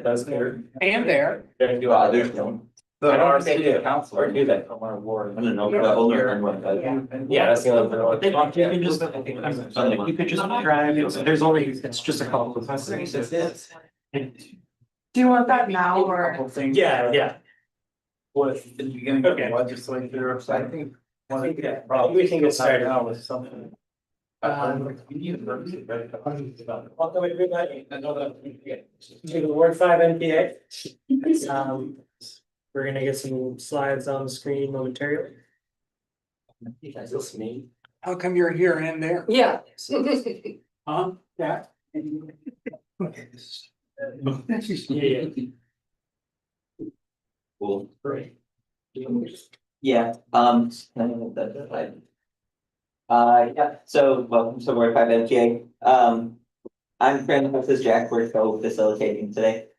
That's clear. And there. There's no. I don't think they do council or do that from our ward. I don't know, but older than what, Yeah, that's the only one. You can just, you could just drive, there's only, it's just a couple of things. Do you want that now or? Yeah, yeah. With the beginning of the Okay. legislature, so I think. We can get started. Now with something. To the Ward 5 NPA. We're gonna get some slides on the screen momentarily. You guys listen to me. How come you're here and there? Yeah. Huh? Yeah. Yeah. Cool. Great. Yeah, yeah, so welcome to Ward 5 NPA. I'm Brandon, this is Jack, we're co-facilitating today.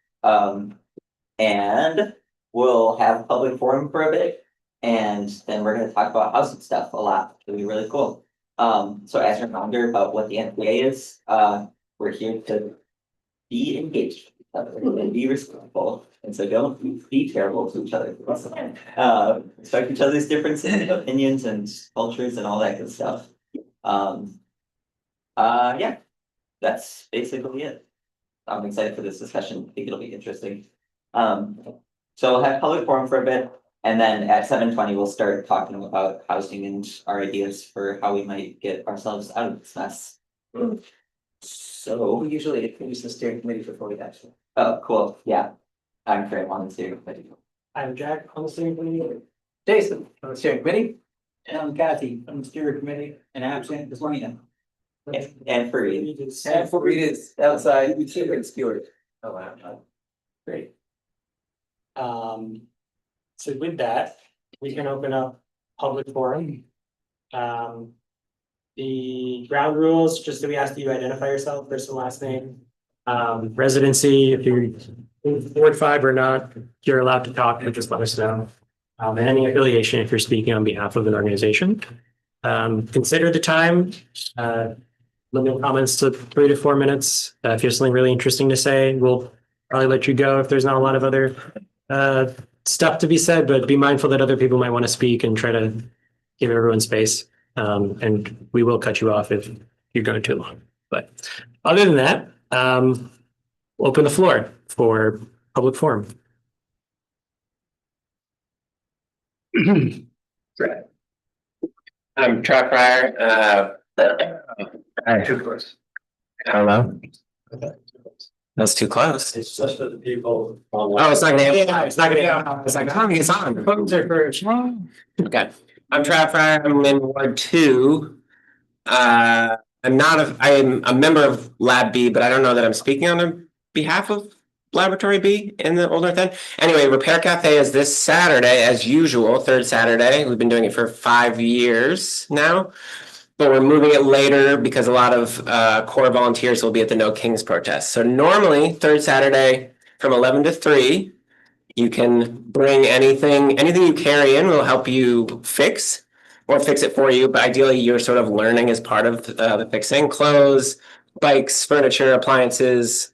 And we'll have a public forum for a bit, and then we're gonna talk about housing stuff a lot. It'll be really cool. So as a reminder about what the NPA is, we're here to be engaged with each other and be respectful. And so don't be terrible to each other. Respect each other's differences, opinions and cultures and all that good stuff. Yeah, that's basically it. I'm excited for this discussion. I think it'll be interesting. So we'll have public forum for a bit, and then at 7:20 we'll start talking about housing and our ideas for how we might get ourselves out of this mess. So We usually introduce the steering committee before we actually. oh, cool, yeah. I'm Fran on the steering committee. I'm Jack on the steering committee. Jason, on the steering committee. And I'm Kathy, I'm the steering committee, and absent is Lena. And Fareed. And for Reed is outside, we keep it skewered. Oh, wow. Great. So with that, we can open up public forum. The ground rules, just that we ask that you identify yourself, first and last name. Residency, if you're in Ward 5 or not, you're allowed to talk, but just let us know. And any affiliation if you're speaking on behalf of an organization. Consider the time, limit comments to 3 to 4 minutes. If you have something really interesting to say, we'll probably let you go if there's not a lot of other stuff to be said, but be mindful that other people might want to speak and try to give everyone space. And we will cut you off if you're going too long. But other than that, we'll open the floor for public forum. I'm Trout Fryer, Too close. hello. That's too close. It's just for the people. Oh, it's not gonna, it's not gonna, it's like, oh, it's on. Phones are first. Okay, I'm Trout Fryer, I'm in Ward 2. I'm a member of Lab B, but I don't know that I'm speaking on the behalf of Laboratory B in the Old North End. Anyway, Repair Cafe is this Saturday, as usual, third Saturday. We've been doing it for 5 years now, but we're moving it later because a lot of core volunteers will be at the No Kings protest. So normally, third Saturday from 11 to 3, you can bring anything you carry in will help you fix or fix it for you. But ideally, you're sort of learning as part of the fixing: clothes, bikes, furniture, appliances,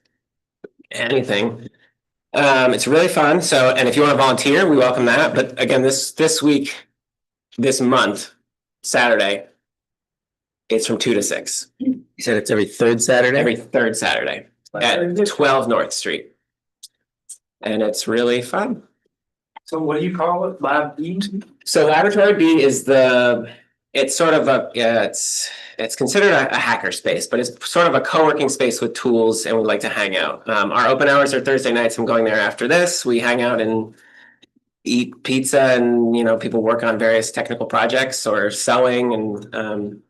anything. It's really fun. So, and if you want to volunteer, we welcome that. But again, this month, Saturday, it's from 2 to 6. You said it's every third Saturday? Every third Saturday at 12 North Street. And it's really fun. So what do you call it, Lab E? So Laboratory B is it's sort of it's considered a hacker space, but it's sort of a co-working space with tools, and we like to hang out. Our open hours are Thursday nights. I'm going there after this. We hang out and eat pizza, and people work on various technical projects or selling, and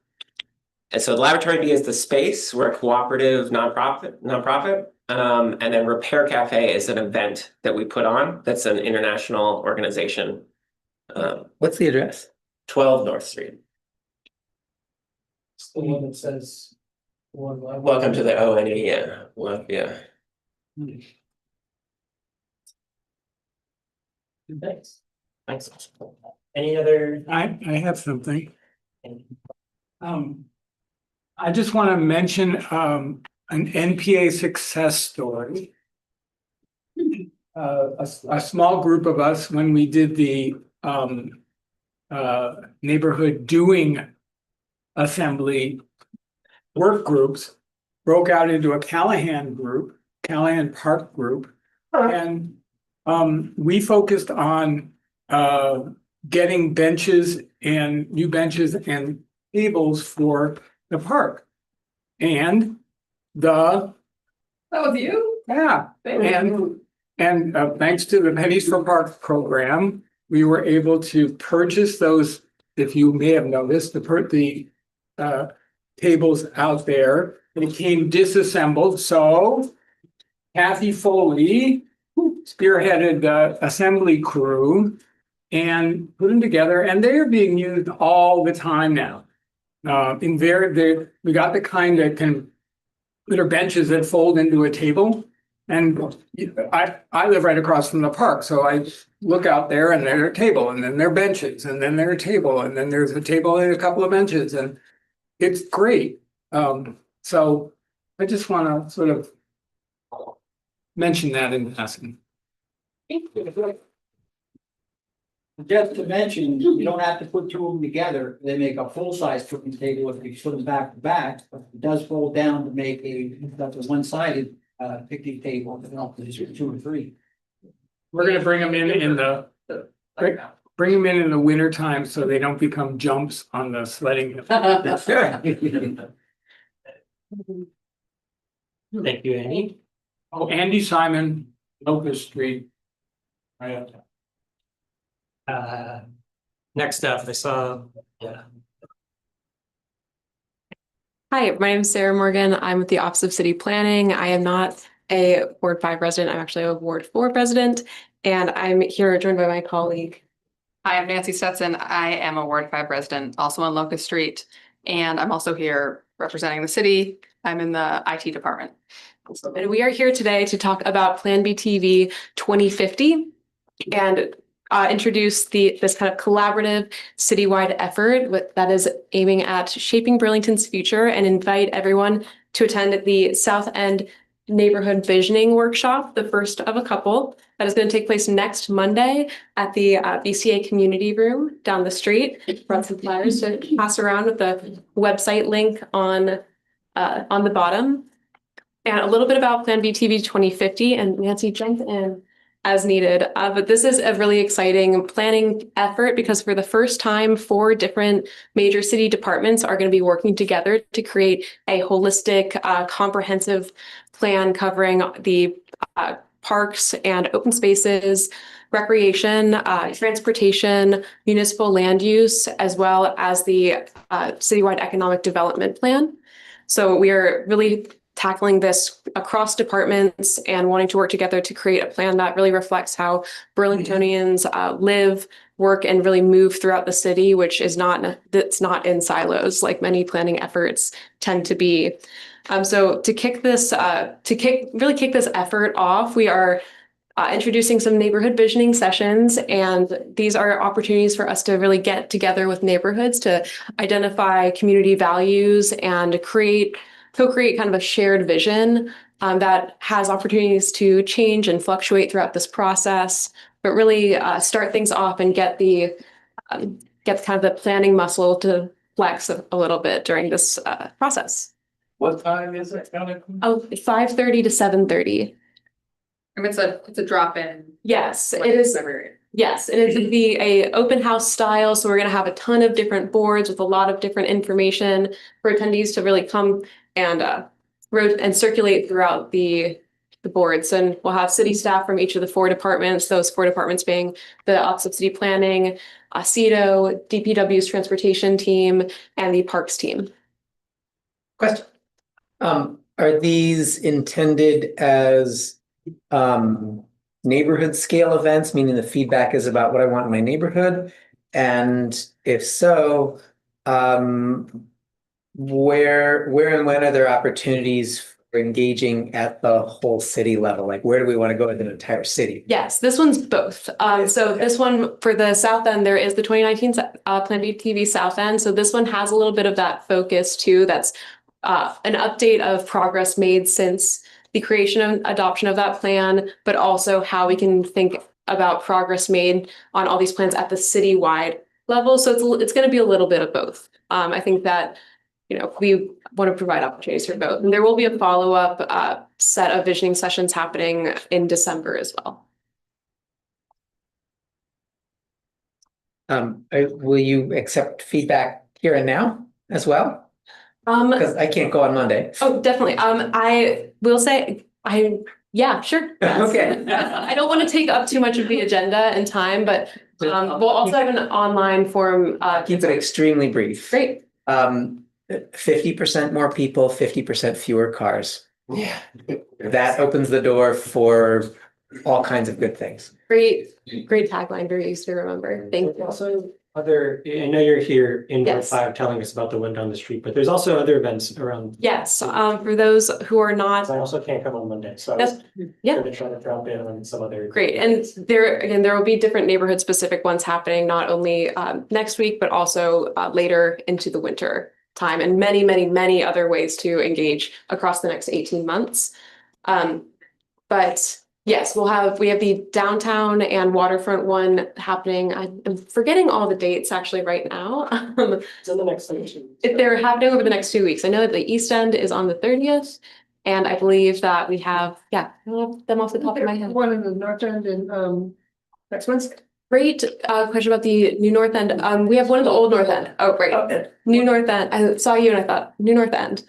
so the Laboratory B is the space. We're a cooperative nonprofit. And then Repair Cafe is an event that we put on. That's an international organization. What's the address? 12 North Street. It's the one that says. Welcome to the ONE. Yeah. Well, yeah. Thanks. Thanks. Any other? I have something. I just want to mention an NPA success story. a small group of us, when we did the neighborhood doing assembly work groups, broke out into a Callahan group, Callahan Park group. And we focused on getting benches and new benches and tables for the park. And the, That was you? yeah, and thanks to the Pennies for Park program, we were able to purchase those, if you may have noticed, the tables out there. They came disassembled, so Kathy Foley spearheaded the assembly crew and put them together, and they are being used all the time now. We got the kind that are benches that fold into a table. And I live right across from the park, so I look out there and there's a table, and then there are benches, and then there's a table, and then there's a table and a couple of benches, and it's great. So I just want to sort of mention that in passing. Just to mention, you don't have to put two of them together. They make a full-size picnic table if you put them back to back. It does fold down to make that's a one-sided picnic table. You know, there's two or three. We're gonna bring them in the bring them in the winter time so they don't become jumps on the sledding. Thank you, Andy. Oh, Andy Simon, Locust Street. Right. Next up, I saw, yeah. Hi, my name is Sarah Morgan. I'm with the Office of City Planning. I am not a Ward 5 resident. I'm actually a Ward 4 resident, and I'm here joined by my colleague. Hi, I'm Nancy Stetson. I am a Ward 5 resident, also on Locust Street, and I'm also here representing the city. I'm in the IT department. And we are here today to talk about Plan BTV 2050 and introduce this kind of collaborative citywide effort that is aiming at shaping Burlington's future, and invite everyone to attend the South End Neighborhood Visioning Workshop, the first of a couple, that is going to take place next Monday at the BCA Community Room down the street. Brought some flyers to pass around with the website link on the bottom. And a little bit about Plan BTV 2050, and Nancy, jump in as needed. But this is a really exciting planning effort because for the first time, 4 different major city departments are going to be working together to create a holistic, comprehensive plan covering the parks and open spaces, recreation, transportation, municipal land use, as well as the citywide economic development plan. So we are really tackling this across departments and wanting to work together to create a plan that really reflects how Burlingtonians live, work, and really move throughout the city, which is that's not in silos like many planning efforts tend to be. So to kick this effort off, we are introducing some neighborhood visioning sessions, and these are opportunities for us to really get together with neighborhoods to identify community values and co-create kind of a shared vision that has opportunities to change and fluctuate throughout this process, but really start things off and get kind of the planning muscle to flex a little bit during this process. What time is it? Oh, 5:30 to 7:30. It's a drop-in. Yes, it is. Yes, and it's be a open house style. So we're going to have a ton of different boards with a lot of different information for attendees to really come and circulate throughout the boards. And we'll have city staff from each of the 4 departments, those 4 departments being the Office of City Planning, CEDO, DPW's transportation team, and the parks team. Question. Are these intended as neighborhood scale events, meaning the feedback is about what I want in my neighborhood? And if so, where and when are there opportunities for engaging at the whole city level? Like, where do we want to go in the entire city? Yes, this one's both. So this one for the South End, there is the 2019 Plan BTV South End. So this one has a little bit of that focus too. That's an update of progress made since the creation and adoption of that plan, but also how we can think about progress made on all these plans at the citywide level. So it's going to be a little bit of both. I think that, we want to provide opportunities for both. And there will be a follow-up set of visioning sessions happening in December as well. Will you accept feedback here and now as well? Because I can't go on Monday. Oh, definitely. I will say, yeah, sure. Yes. Okay. I don't want to take up too much of the agenda and time, but we'll also have an online forum. Keep it extremely brief. Great. 50% more people, 50% fewer cars. Yeah. That opens the door for all kinds of good things. Great tagline, very easy to remember. Thank you. Also, I know you're here in Ward Yes. 5 telling us about the one down the street, but there's also other events around. Yes, for those who are not, I also can't come on Monday, so I was yeah. going to try to drop in on some other. Great. And there will be different neighborhood specific ones happening, not only next week, but also later into the winter time, and many, many, many other ways to engage across the next 18 months. But yes, we have the downtown and waterfront one happening. I'm forgetting all the dates actually right now. It's in the next section. They're happening over the next 2 weeks. I know that the East End is on the 30th. And I believe that we have, I don't have them off the top of my head. One in the North End and next Wednesday. Great question about the new North End. We have one of the old North End. Oh, great. Okay. New North End. I saw you and I thought new North End.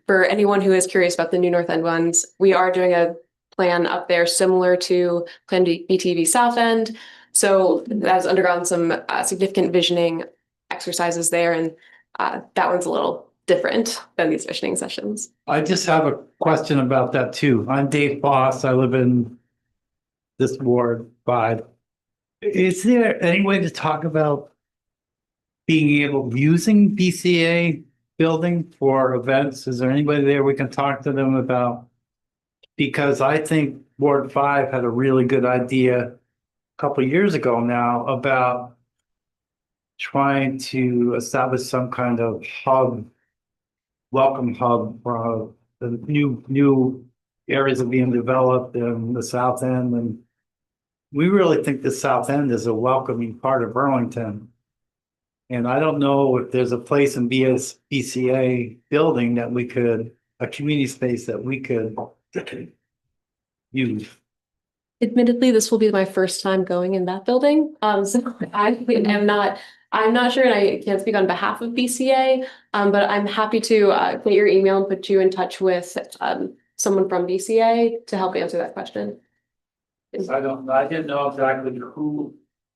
For anyone who is curious about the new North End ones, we are doing a plan up there similar to Plan BTV South End. So that has undergone some significant visioning exercises there, and that one's a little different than these visioning sessions. I just have a question about that too. I'm Dave Foss. I live in this Ward 5. Is there any way to talk about using BCA building for events? Is there anybody there we can talk to them about? Because I think Ward 5 had a really good idea a couple of years ago now about trying to establish some kind of welcome hub for the new areas that are being developed in the South End. And we really think the South End is a welcoming part of Burlington. And I don't know if there's a place in BCA building that a community space that we could use. Admittedly, this will be my first time going in that building. So I'm not sure, and I can't speak on behalf of BCA, but I'm happy to get your email and put you in touch with someone from BCA to help answer that question. I didn't know exactly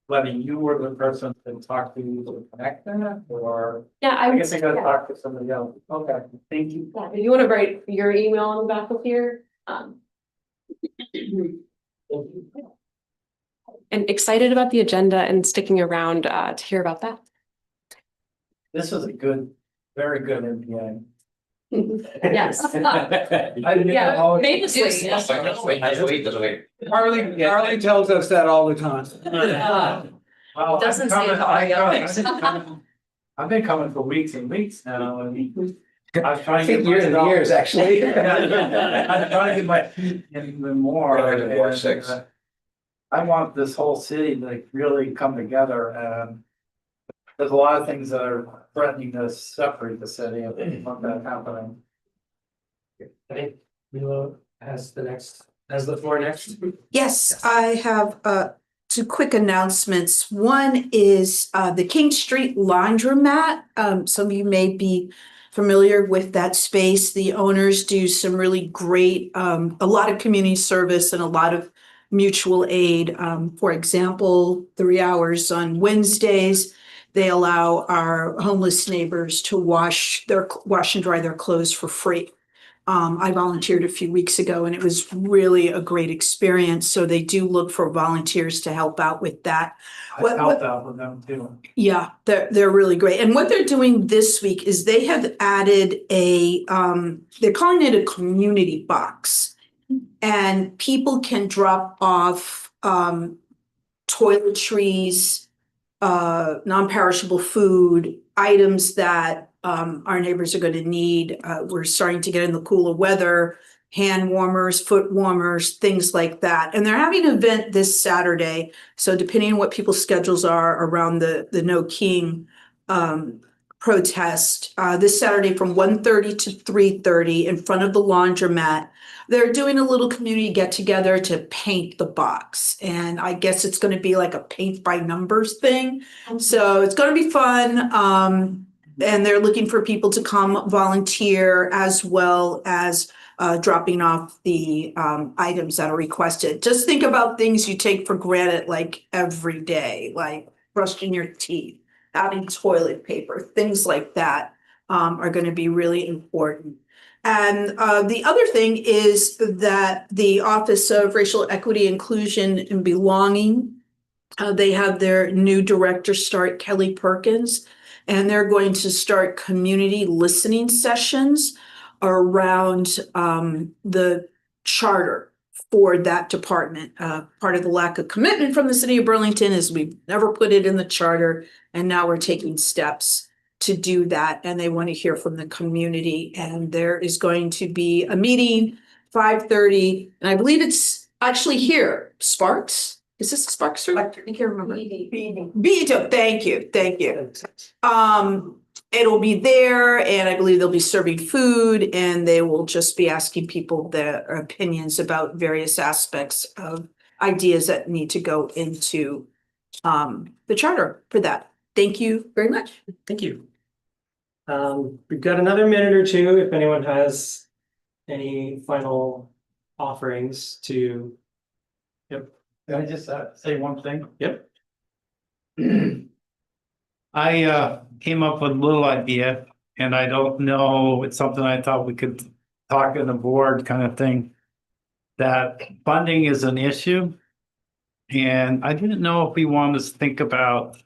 whether you were the person to talk to connect that, or Yeah, I guess I gotta talk to somebody else. Okay, thank you. Yeah, if you want to write your email on the back of here. And excited about the agenda and sticking around to hear about that. This was very good NPA. Yes. I didn't Yeah, know. made this list. Harley tells us that all the time. Well, Doesn't say it I've been coming for weeks and weeks now, and I was I trying to think get years and years, actually. I'm trying to get my feet in even more. Yeah, I did Ward and, 6. I want this whole city to really come together, and there's a lot of things that are threatening to separate the city, and I want that happening. I think Milo has the floor next. Yes, I have two quick announcements. One is the King Street Laundromat. Some of you may be familiar with that space. The owners do some really great, a lot of community service and a lot of mutual aid. For example, 3 hours on Wednesdays, they allow our homeless neighbors to wash and dry their clothes for free. I volunteered a few weeks ago and it was really a great experience. So they do look for volunteers to help out with that. I helped out with them too. Yeah, they're really great. And what they're doing this week is they have added they're calling it a community box. And people can drop off toiletries, non-perishable food, items that our neighbors are going to need. We're starting to get in the cooler weather. hand warmers, foot warmers, things like that. And they're having an event this Saturday. So depending on what people's schedules are around the No King protest, this Saturday from 1:30 to 3:30 in front of the laundromat, they're doing a little community get together to paint the box. And I guess it's going to be like a paint by numbers thing. So it's going to be fun. And they're looking for people to come volunteer as well as dropping off the items that are requested. Just think about things you take for granted like every day, like brushing your teeth, having toilet paper, things like that are going to be really important. And the other thing is that the Office of Racial Equity, Inclusion and Belonging, they have their new director start, Kelly Perkins, and they're going to start community listening sessions around the charter for that department. Part of the lack of commitment from the city of Burlington is we've never put it in the charter, and now we're taking steps to do that, and they want to hear from the community. And there is going to be a meeting 5:30, and I believe it's actually here. Sparks? Is this Sparks Room? I can't remember. Beto, thank you. It'll be there, and I believe they'll be serving food, and they will just be asking people their opinions about various aspects of ideas that need to go into the charter for that. Thank you very much. Thank you. We've got another minute or two if anyone has any final offerings to. Yep. Can I just say one thing? Yep. I came up with a little idea, and I don't know, it's something I thought we could talk in the board kind of thing. That funding is an issue. And I didn't know if we wanted to think about,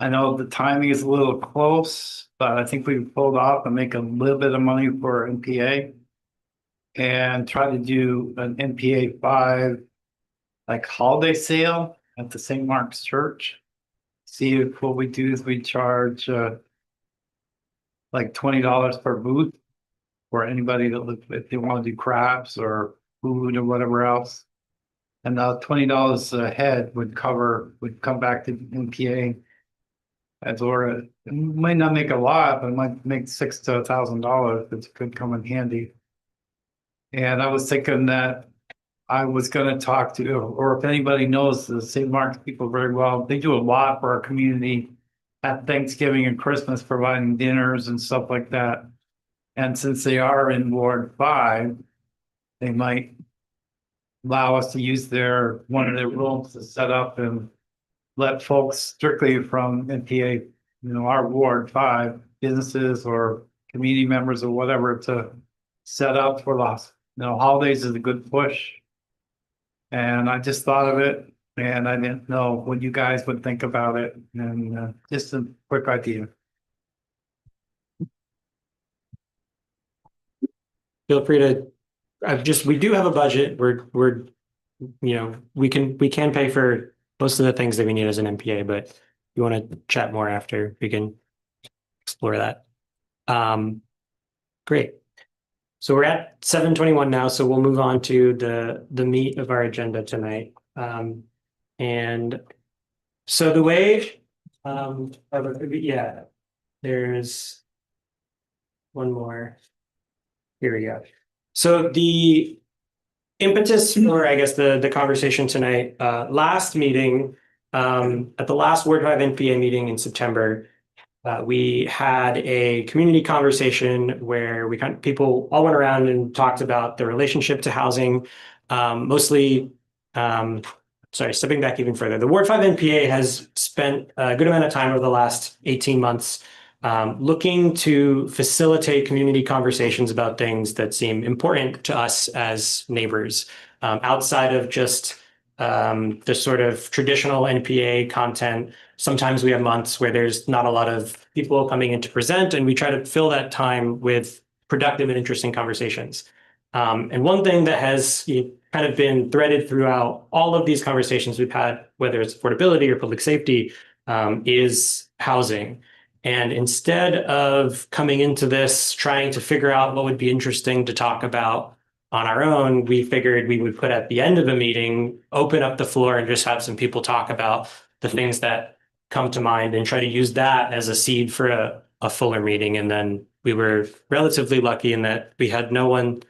I know the timing is a little close, but I think we pulled off and make a little bit of money for NPA. And try to do an NPA 5 like holiday sale at the St. Mark's Church. See if what we do is we charge like $20 per booth for anybody that if they want to do crafts or food or whatever else. And now $20 a head would come back to NPA. As or it might not make a lot, but it might make $600 to $1,000. It could come in handy. And I was thinking that I was going to talk to, or if anybody knows the St. Mark's people very well, they do a lot for our community at Thanksgiving and Christmas, providing dinners and stuff like that. And since they are in Ward 5, they might allow us to use one of their rooms to set up and let folks strictly from NPA, our Ward 5 businesses or community members or whatever to set up for loss. Holidays is a good push. And I just thought of it, and I didn't know what you guys would think about it. And just a quick idea. Feel free to. We do have a budget. We can pay for most of the things that we need as an NPA, but if you want to chat more after, we can explore that. Great. So we're at 7:21 now, so we'll move on to the meat of our agenda tonight. And so the way, there's one more. Here we go. So the impetus for, I guess, the conversation tonight, last meeting, at the last Ward 5 NPA meeting in September, we had a community conversation where people all went around and talked about the relationship to housing, mostly, stepping back even further. The Ward 5 NPA has spent a good amount of time over the last 18 months looking to facilitate community conversations about things that seem important to us as neighbors, outside of just the sort of traditional NPA content. Sometimes we have months where there's not a lot of people coming in to present, and we try to fill that time with productive and interesting conversations. And one thing that has kind of been threaded throughout all of these conversations we've had, whether it's affordability or public safety, is housing. And instead of coming into this trying to figure out what would be interesting to talk about on our own, we figured we would put at the end of the meeting, open up the floor and just have some people talk about the things that come to mind and try to use that as a seed for a fuller meeting. And then we were relatively lucky in that we had no one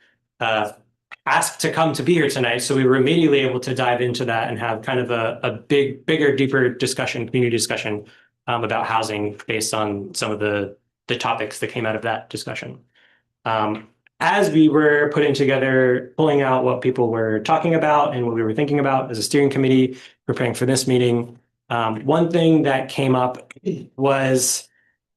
asked to come to be here tonight. So we were immediately able to dive into that and have kind of a bigger, deeper discussion, community discussion about housing based on some of the topics that came out of that discussion. As we were putting together, pulling out what people were talking about and what we were thinking about as a steering committee, preparing for this meeting, one thing that came up was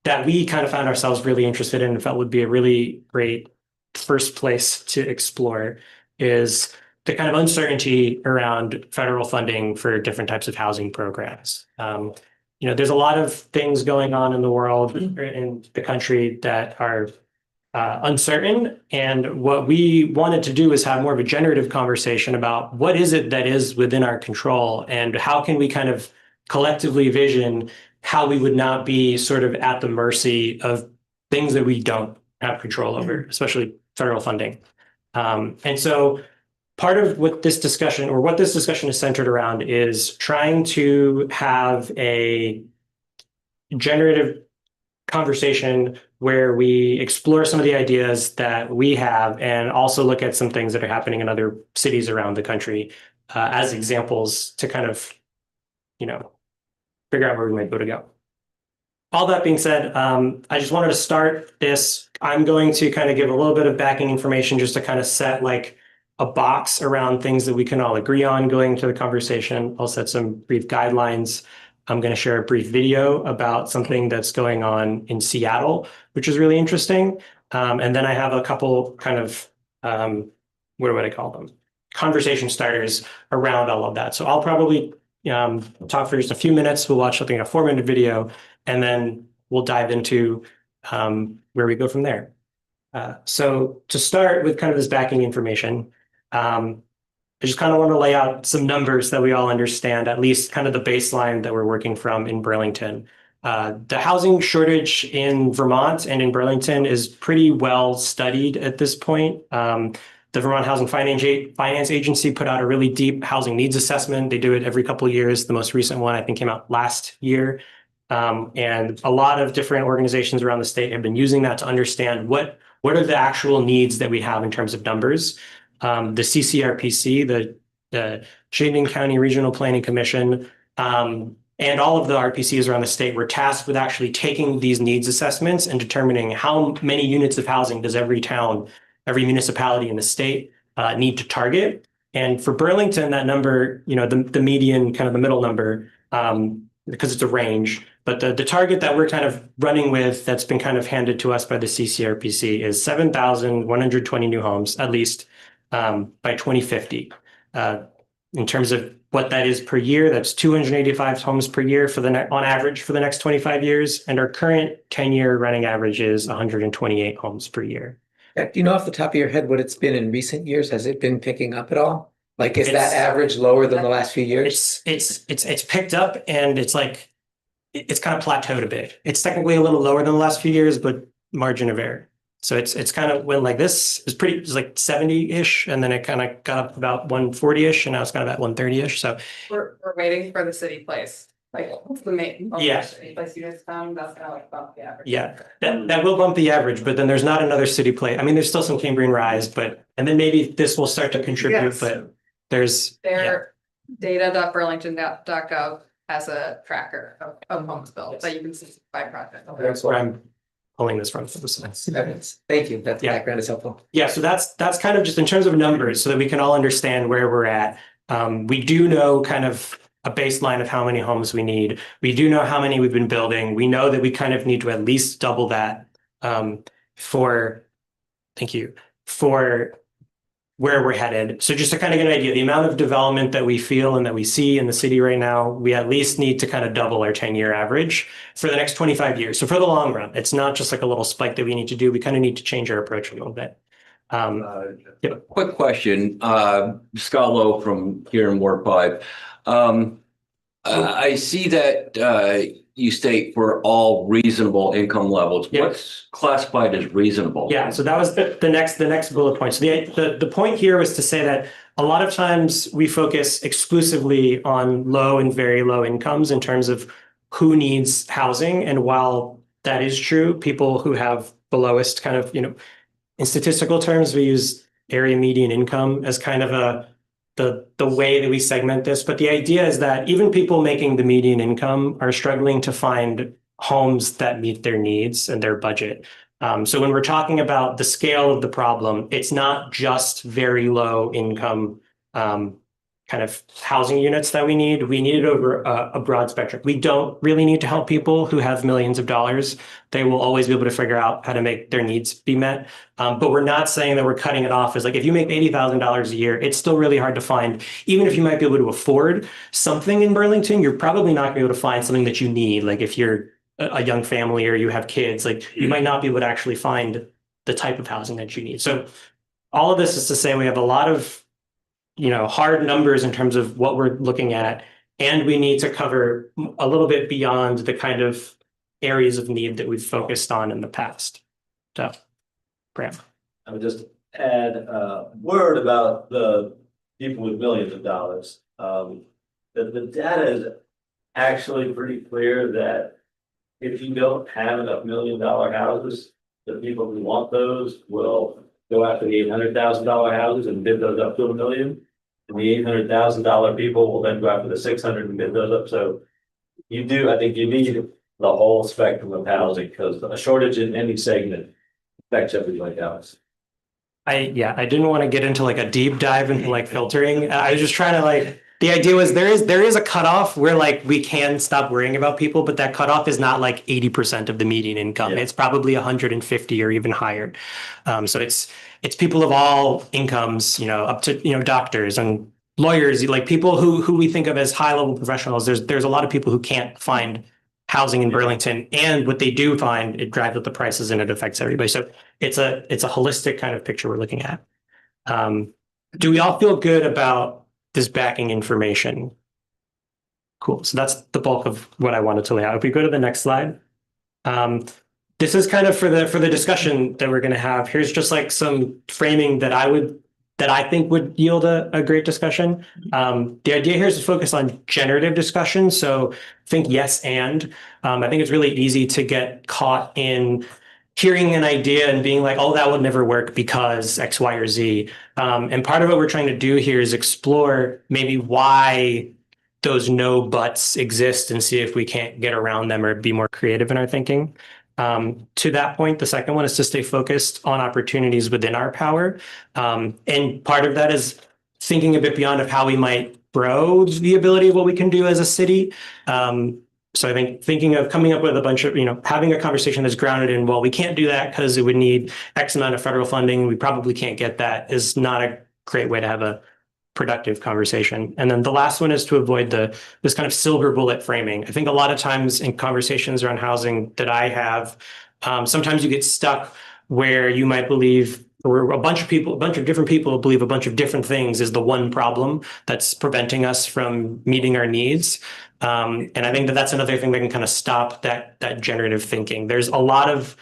that we kind of found ourselves really interested in and felt would be a really great first place to explore is the kind of uncertainty around federal funding for different types of housing programs. There's a lot of things going on in the world, in the country that are uncertain. And what we wanted to do is have more of a generative conversation about what is it that is within our control and how can we kind of collectively vision how we would not be sort of at the mercy of things that we don't have control over, especially federal funding. And so part of what this discussion is centered around is trying to have a generative conversation where we explore some of the ideas that we have and also look at some things that are happening in other cities around the country as examples to kind of, figure out where we might go. All that being said, I just wanted to start this. I'm going to kind of give a little bit of backing information just to kind of set like a box around things that we can all agree on going into the conversation. I'll set some brief guidelines. I'm going to share a brief video about something that's going on in Seattle, which is really interesting. And then I have a couple kind of, what would I call them? Conversation starters around all of that. So I'll probably talk for just a few minutes. We'll watch something, a 4-minute video, and then we'll dive into where we go from there. So to start with kind of this backing information, I just kind of want to lay out some numbers that we all understand, at least kind of the baseline that we're working from in Burlington. The housing shortage in Vermont and in Burlington is pretty well studied at this point. The Vermont Housing Finance Agency put out a really deep housing needs assessment. They do it every couple of years. The most recent one, I think, came out last year. And a lot of different organizations around the state have been using that to understand what are the actual needs that we have in terms of numbers. The CCRPC, the Chittenden County Regional Planning Commission, and all of the RPCs around the state were tasked with actually taking these needs assessments and determining how many units of housing does every town, every municipality in the state need to target. And for Burlington, that number, the median, kind of the middle number, because it's a range, but the target that we're kind of running with that's been kind of handed to us by the CCRPC is 7,120 new homes, at least, by 2050. In terms of what that is per year, that's 285 homes per year on average for the next 25 years. And our current 10-year running average is 128 homes per year. Do you know off the top of your head what it's been in recent years? Has it been picking up at all? Like, is that average lower than the last few years? It's picked up and it's like, it's kind of plateaued a bit. It's technically a little lower than the last few years, but margin of error. So it's kind of went like this. It's like 70-ish, and then it kind of got up about 140-ish, and now it's kind of at 130-ish. So We're waiting for the city place, like the main. Yeah. City place you guys found, that's kind of like bump the average. yeah, that will bump the average, but then there's not another city play. I mean, there's still some Cambrian rise, and then maybe this will start to contribute, Yes. but there's Their data.burlington.gov has a tracker of homes built that you can see by project. that's where I'm pulling this from. Thank you. That Yeah. background is helpful. Yeah, so that's kind of just in terms of numbers so that we can all understand where we're at. We do know kind of a baseline of how many homes we need. We do know how many we've been building. We know that we kind of need to at least double that for where we're headed. So just to kind of get an idea, the amount of development that we feel and that we see in the city right now, we at least need to kind of double our 10-year average for the next 25 years. So for the long run, it's not just like a little spike that we need to do. We kind of need to change our approach a little bit. Quick question, Scott Lowe from here in Ward 5. I see that you state for all reasonable income levels. Yeah. What's classified as reasonable? Yeah, so that was the next bullet point. So the point here was to say that a lot of times we focus exclusively on low and very low incomes in terms of who needs housing. And while that is true, people who have the lowest kind of, in statistical terms, we use area median income as kind of the way that we segment this. But the idea is that even people making the median income are struggling to find homes that meet their needs and their budget. So when we're talking about the scale of the problem, it's not just very low income kind of housing units that we need. We need it over a broad spectrum. We don't really need to help people who have millions of dollars. They will always be able to figure out how to make their needs be met. But we're not saying that we're cutting it off as like, if you make $80,000 a year, it's still really hard to find. Even if you might be able to afford something in Burlington, you're probably not going to be able to find something that you need. Like if you're a young family or you have kids, like you might not be able to actually find the type of housing that you need. So all of this is to say we have a lot of hard numbers in terms of what we're looking at, and we need to cover a little bit beyond the kind of areas of need that we've focused on in the past. So, Graham. I would just add a word about the people with millions of dollars. The data is actually pretty clear that if you don't have enough $1 million houses, the people who want those will go after the $800,000 houses and bid those up to $1 million. And the $800,000 people will then go after the 600 and bid those up. So I think you need the whole spectrum of housing, because a shortage in any segment affects everybody else. I didn't want to get into like a deep dive into like filtering. I was just trying to the idea was there is a cutoff where like we can stop worrying about people, but that cutoff is not like 80% of the median income. Yeah. It's probably 150 or even higher. So it's people of all incomes, up to doctors and lawyers, like people who we think of as high level professionals. There's a lot of people who can't find housing in Burlington, and what they do find, it drives up the prices and it affects everybody. So it's a holistic kind of picture we're looking at. Do we all feel good about this backing information? Cool. So that's the bulk of what I wanted to lay out. If we go to the next slide, this is kind of for the discussion that we're going to have. Here's just like some framing that I think would yield a great discussion. The idea here is to focus on generative discussion. So think yes and. I think it's really easy to get caught in hearing an idea and being like, oh, that would never work because X, Y, or Z. And part of what we're trying to do here is explore maybe why those no buts exist and see if we can't get around them or be more creative in our thinking. To that point, the second one is to stay focused on opportunities within our power. And part of that is thinking a bit beyond of how we might grow the ability of what we can do as a city. So I think thinking of coming up with a bunch of, having a conversation that's grounded in, well, we can't do that because it would need X amount of federal funding. We probably can't get that, is not a great way to have a productive conversation. And then the last one is to avoid this kind of silver bullet framing. I think a lot of times in conversations around housing that I have, sometimes you get stuck where you might believe, or a bunch of different people believe a bunch of different things is the one problem that's preventing us from meeting our needs. And I think that's another thing that can kind of stop that generative thinking. There's a lot of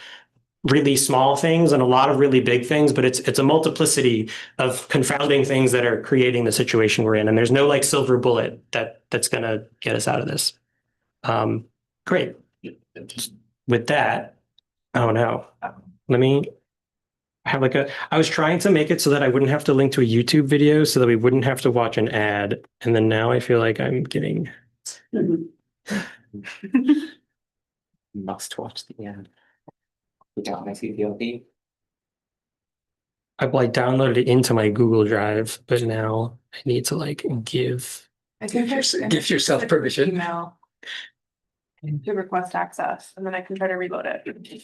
really small things and a lot of really big things, but it's a multiplicity of confounding things that are creating the situation we're in. And there's no like silver bullet that's going to get us out of this. Great. With that, oh no, let me have I was trying to make it so that I wouldn't have to link to a YouTube video so that we wouldn't have to watch an ad. And then now I feel like I'm getting Must watch the ad. We got my CDLP. I downloaded it into my Google Drive, but now I need to give yourself permission. Email to request access, and then I can try to reload it.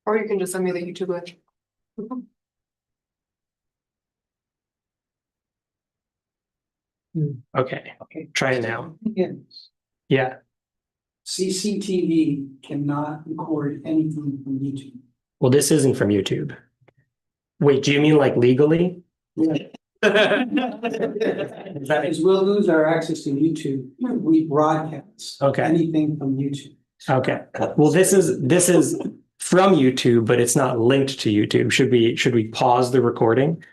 Or you can just send me the YouTube link. Okay, try it now. Yeah. CCTV cannot record anything from YouTube. Well, this isn't from YouTube. Wait, do you mean like legally? Yeah. Because we'll lose our access to YouTube. We broadcast. Okay. Anything from YouTube. Okay. Well, this is from YouTube, but it's not linked to YouTube. Should we pause the recording?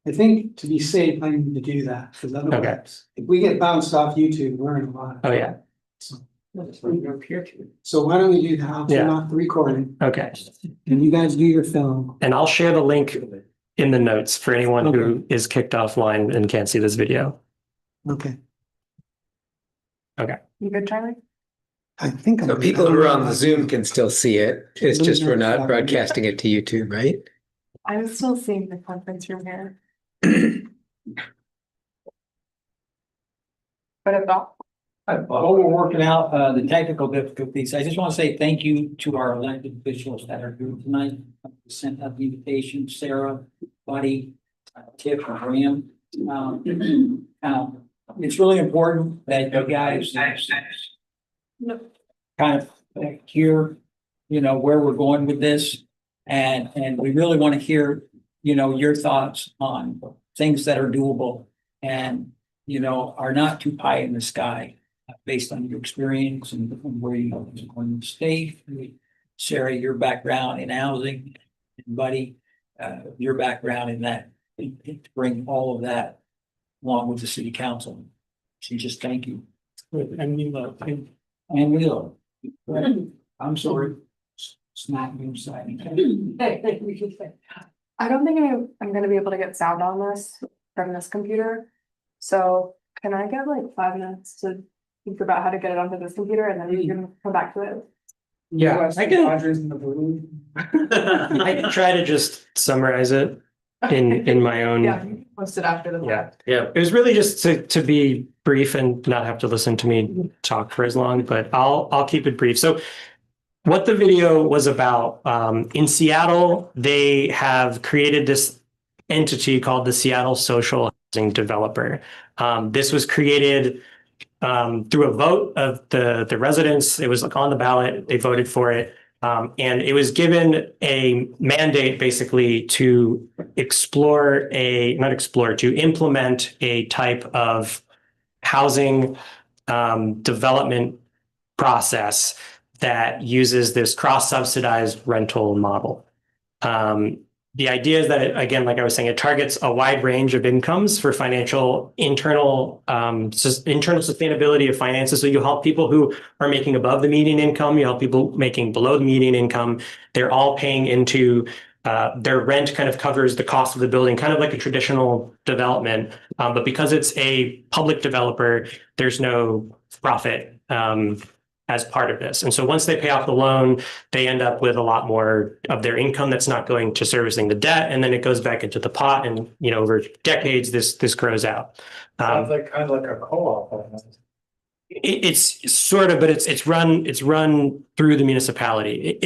I think to be safe, I need to do that, because otherwise, if we get bounced off YouTube, we're in a lot. Oh, yeah. So why don't we do that? I'll turn Yeah. off the recording Okay. and you guys do your film. And I'll share the link in the notes for anyone who is kicked offline and can't see this video. Okay. You good, Charlie? I think. So people who are on the Zoom can still see it. It's just we're not broadcasting it to YouTube, right? I'm still seeing the conference room here. But if not, While we're working out the technical difficulties, I just want to say thank you to our elected officials that are here tonight. Sent out the invitation, Sarah, Buddy, Tiff, and Graham. It's really important that you guys kind of hear, where we're going with this. And we really want to hear, your thoughts on things that are doable and, are not too pie in the sky based on your experience and where you are going to stay. Sarah, your background in housing, and Buddy, your background in that, to bring all of that along with the city council. So just thank you. And we love him. And we love. I'm sorry. Smack me inside. I don't think I'm gonna be able to get sound on this from this computer. So can I get like 5 minutes to think about how to get it onto this computer and then we can come back to it? Yeah, I can try to just summarize it in my own. Yeah, post it after the. Yeah. It was really just to be brief and not have to listen to me talk for as long, but I'll keep it brief. So what the video was about, in Seattle, they have created this entity called the Seattle Social Housing Developer. This was created through a vote of the residents. It was on the ballot. They voted for it. And it was given a mandate basically to to implement a type of housing development process that uses this cross-subsidized rental model. The idea is that, again, like I was saying, it targets a wide range of incomes for internal sustainability of finances. So you help people who are making above the median income, you help people making below the median income. They're all paying into their rent kind of covers the cost of the building, kind of like a traditional development. But because it's a public developer, there's no profit as part of this. And so once they pay off the loan, they end up with a lot more of their income that's not going to servicing the debt. And then it goes back into the pot. And, over decades, this grows out. Sounds like kind of like a co-op. It's sort of, but it's run through the municipality.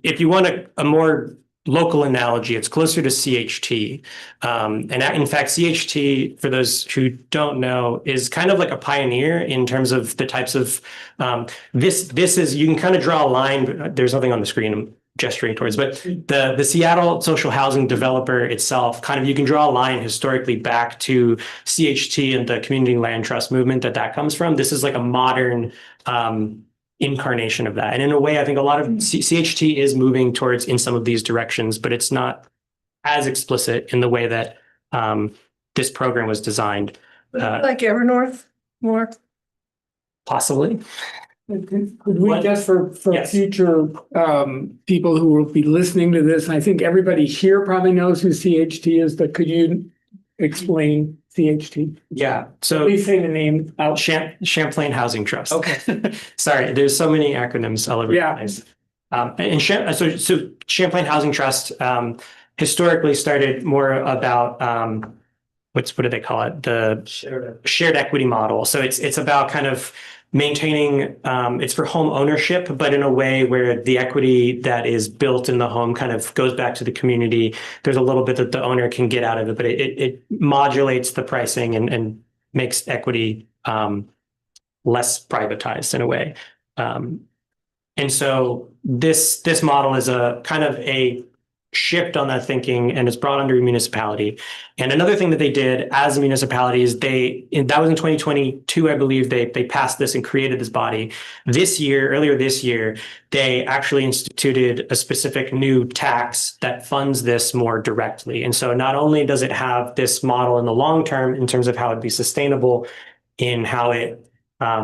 If you want a more local analogy, it's closer to CHT. And in fact, CHT, for those who don't know, is kind of like a pioneer in terms of the types of, this is, you can kind of draw a line, there's nothing on the screen I'm gesturing towards, but the Seattle social housing developer itself, kind of, you can draw a line historically back to CHT and the community land trust movement that comes from. This is like a modern, incarnation of that. And in a way, I think a lot of CHT is moving towards in some of these directions, but it's not as explicit in the way that this program was designed. Like Evernorth more? Possibly. Could we just for Yes. future people who will be listening to this, I think everybody here probably knows who CHT is, but could you explain CHT? Yeah. So Please say the name out. Champlain Housing Trust. Okay. Sorry, there's so many acronyms all over the place. So Champlain Housing Trust historically started more about what do they call it? The shared equity model. So it's about kind of maintaining, it's for home ownership, but in a way where the equity that is built in the home kind of goes back to the community. There's a little bit that the owner can get out of it, but it modulates the pricing and makes equity less privatized in a way. And so this model is a kind of a shift on that thinking and it's brought under a municipality. And another thing that they did as a municipality is that was in 2022, I believe, they passed this and created this body. Earlier this year, they actually instituted a specific new tax that funds this more directly. And so not only does it have this model in the long term in terms of how it'd be sustainable in how it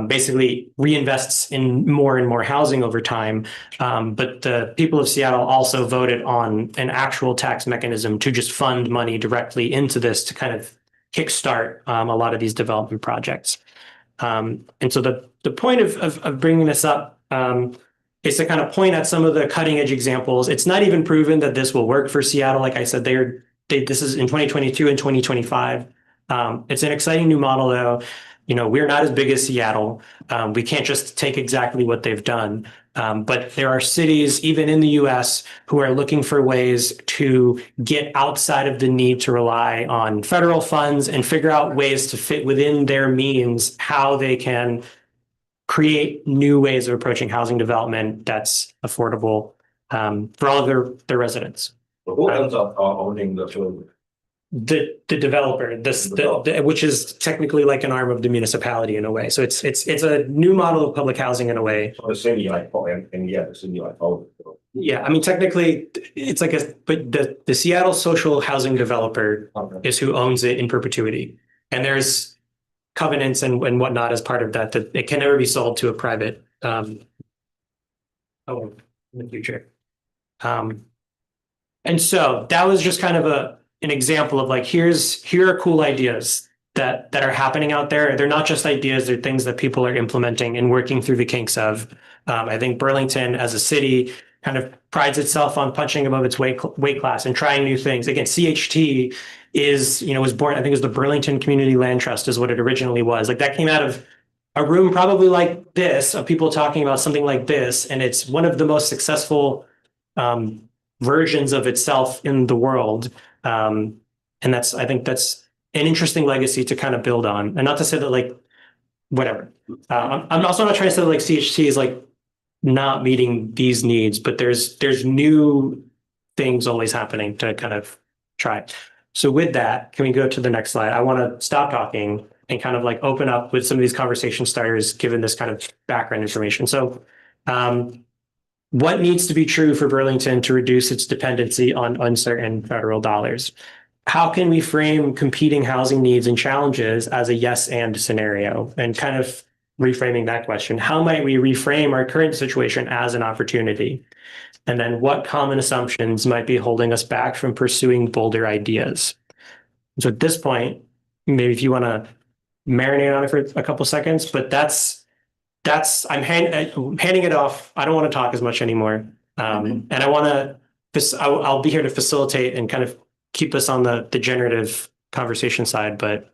basically reinvests in more and more housing over time. But the people of Seattle also voted on an actual tax mechanism to just fund money directly into this to kind of kickstart a lot of these development projects. And so the point of bringing this up is to kind of point at some of the cutting edge examples. It's not even proven that this will work for Seattle. Like I said, this is in 2022 and 2025. It's an exciting new model, though. We're not as big as Seattle. We can't just take exactly what they've done. But there are cities, even in the US, who are looking for ways to get outside of the need to rely on federal funds and figure out ways to fit within their means how they can create new ways of approaching housing development that's affordable for all of their residents. But who ends up owning the children? The developer, which is technically like an arm of the municipality in a way. So it's a new model of public housing in a way. So the city the city Yeah, I mean, technically, it's like but the Seattle social housing developer is who owns it in perpetuity, and there's covenants and whatnot as part of that it can never be sold to a private in the future. And so that was just kind of an example of like, here are cool ideas that are happening out there. They're not just ideas, they're things that people are implementing and working through the kinks of. I think Burlington as a city kind of prides itself on punching above its weight class and trying new things. Again, CHT was born, I think it was the Burlington Community Land Trust is what it originally was. Like that came out of a room probably like this of people talking about something like this. And it's one of the most successful versions of itself in the world. And I think that's an interesting legacy to kind of build on. And not to say that like, whatever. I'm also not trying to say that like CHT is like not meeting these needs, but there's new things always happening to kind of try. So with that, can we go to the next slide? I want to stop talking and kind of like open up with some of these conversation starters, given this kind of background information. So what needs to be true for Burlington to reduce its dependency on uncertain federal dollars? How can we frame competing housing needs and challenges as a yes and scenario? And kind of reframing that question, how might we reframe our current situation as an opportunity? And then what common assumptions might be holding us back from pursuing bolder ideas? So at this point, maybe if you want to marinate on it for a couple seconds, but I'm handing it off. I don't want to talk as much anymore. And I'll be here to facilitate and kind of keep us on the generative conversation side, but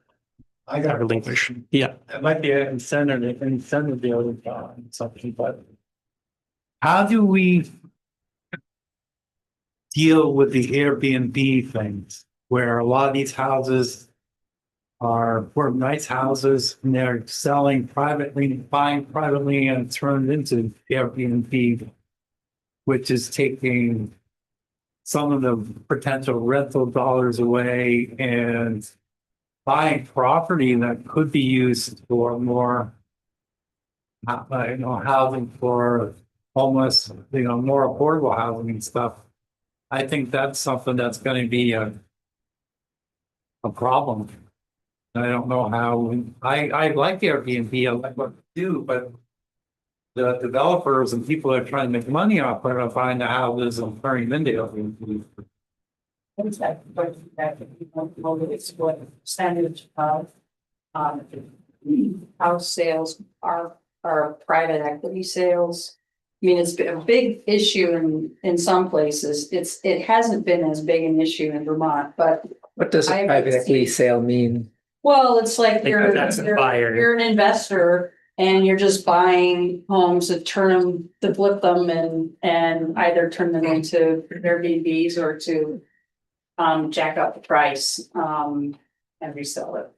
I got relinquish. Yeah. It might be an incentive building something, but how do we deal with the Airbnb things where a lot of these houses were nice houses and they're selling privately, buying privately and turned into Airbnb, which is taking some of the potential rental dollars away and buying property that could be used for more, housing for homeless, more affordable housing and stuff. I think that's something that's going to be a problem. I don't know how. I like Airbnb. I like what they do, but the developers and people that are trying to make money off it are buying the houses and turning them into Airbnb. It's what percentage of house sales are private equity sales. I mean, it's been a big issue in some places. It hasn't been as big an issue in Vermont, but What does a private equity sale mean? well, it's like that's a buyer. you're an investor and you're just buying homes to flip them and either turn them into Airbnbs or to jack up the price and resell it.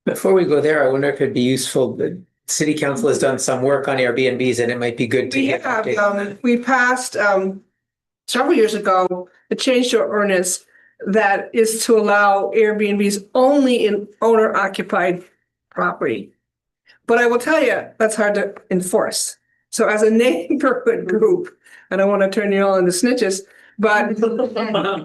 Before we go there, I wonder if it'd be useful. The city council has done some work on Airbnbs and it might be good to We get have, updated. we passed, several years ago, a change to our ordinance that is to allow Airbnbs only in owner occupied property. But I will tell you, that's hard to enforce. So as a neighborhood group, I don't want to turn you all into snitches, but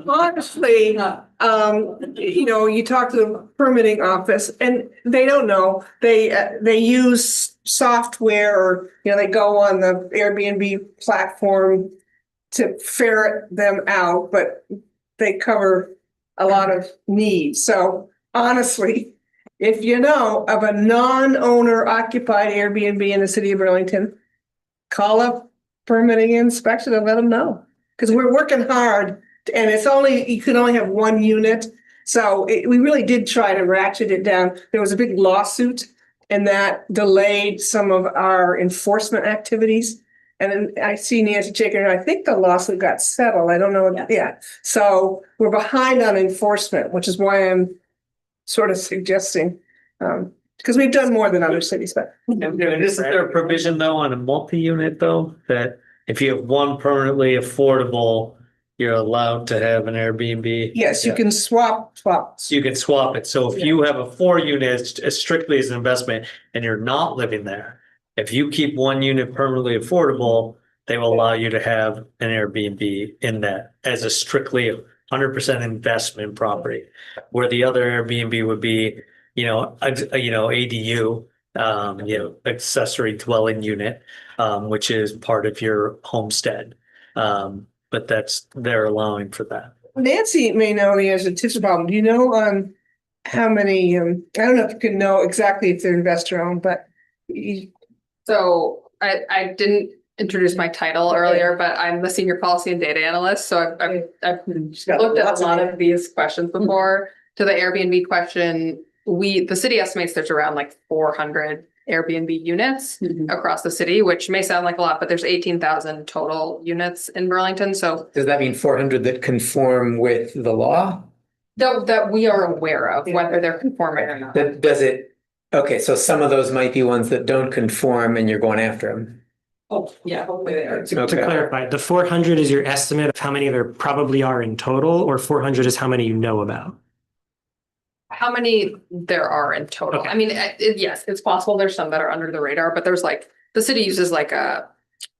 honestly, you talk to the permitting office and they don't know. They use software or, they go on the Airbnb platform to ferret them out, but they cover a lot of needs. So honestly, if you know of a non-owner occupied Airbnb in the city of Burlington, call up permitting inspection and let them know. Because we're working hard and you can only have one unit. So we really did try to ratchet it down. There was a big lawsuit and that delayed some of our enforcement activities. And then I see Nancy shaking her. I think the lawsuit got settled. I don't know. Yeah. So we're behind on enforcement, which is why I'm sort of suggesting, because we've done more than other cities, but. And isn't there a provision though on a multi-unit though, that if you have one permanently affordable, you're allowed to have an Airbnb? Yes, you can swap. So you can swap it. So if you have a 4 unit, as strictly as an investment, and you're not living there, if you keep 1 unit permanently affordable, they will allow you to have an Airbnb in that as a strictly 100% investment property, where the other Airbnb would be, ADU, accessory dwelling unit, which is part of your homestead. But they're allowing for that. Nancy may know the answer to this problem. Do you know how many? I don't know if you can know exactly if they're investor owned, but. So I didn't introduce my title earlier, but I'm the senior policy and data analyst. So I've looked at a lot of these questions before. To the Airbnb question, the city estimates there's around like 400 Airbnb units across the city, which may sound like a lot, but there's 18,000 total units in Burlington. So Does that mean 400 that conform with the law? that we are aware of, whether they're conforming or not. Okay, so some of those might be ones that don't conform and you're going after them. Oh, yeah, hopefully they are. To clarify, the 400 is your estimate of how many there probably are in total, or 400 is how many you know about? How many there are in total? Okay. I mean, yes, it's possible there's some that are under the radar, but there's the city uses like a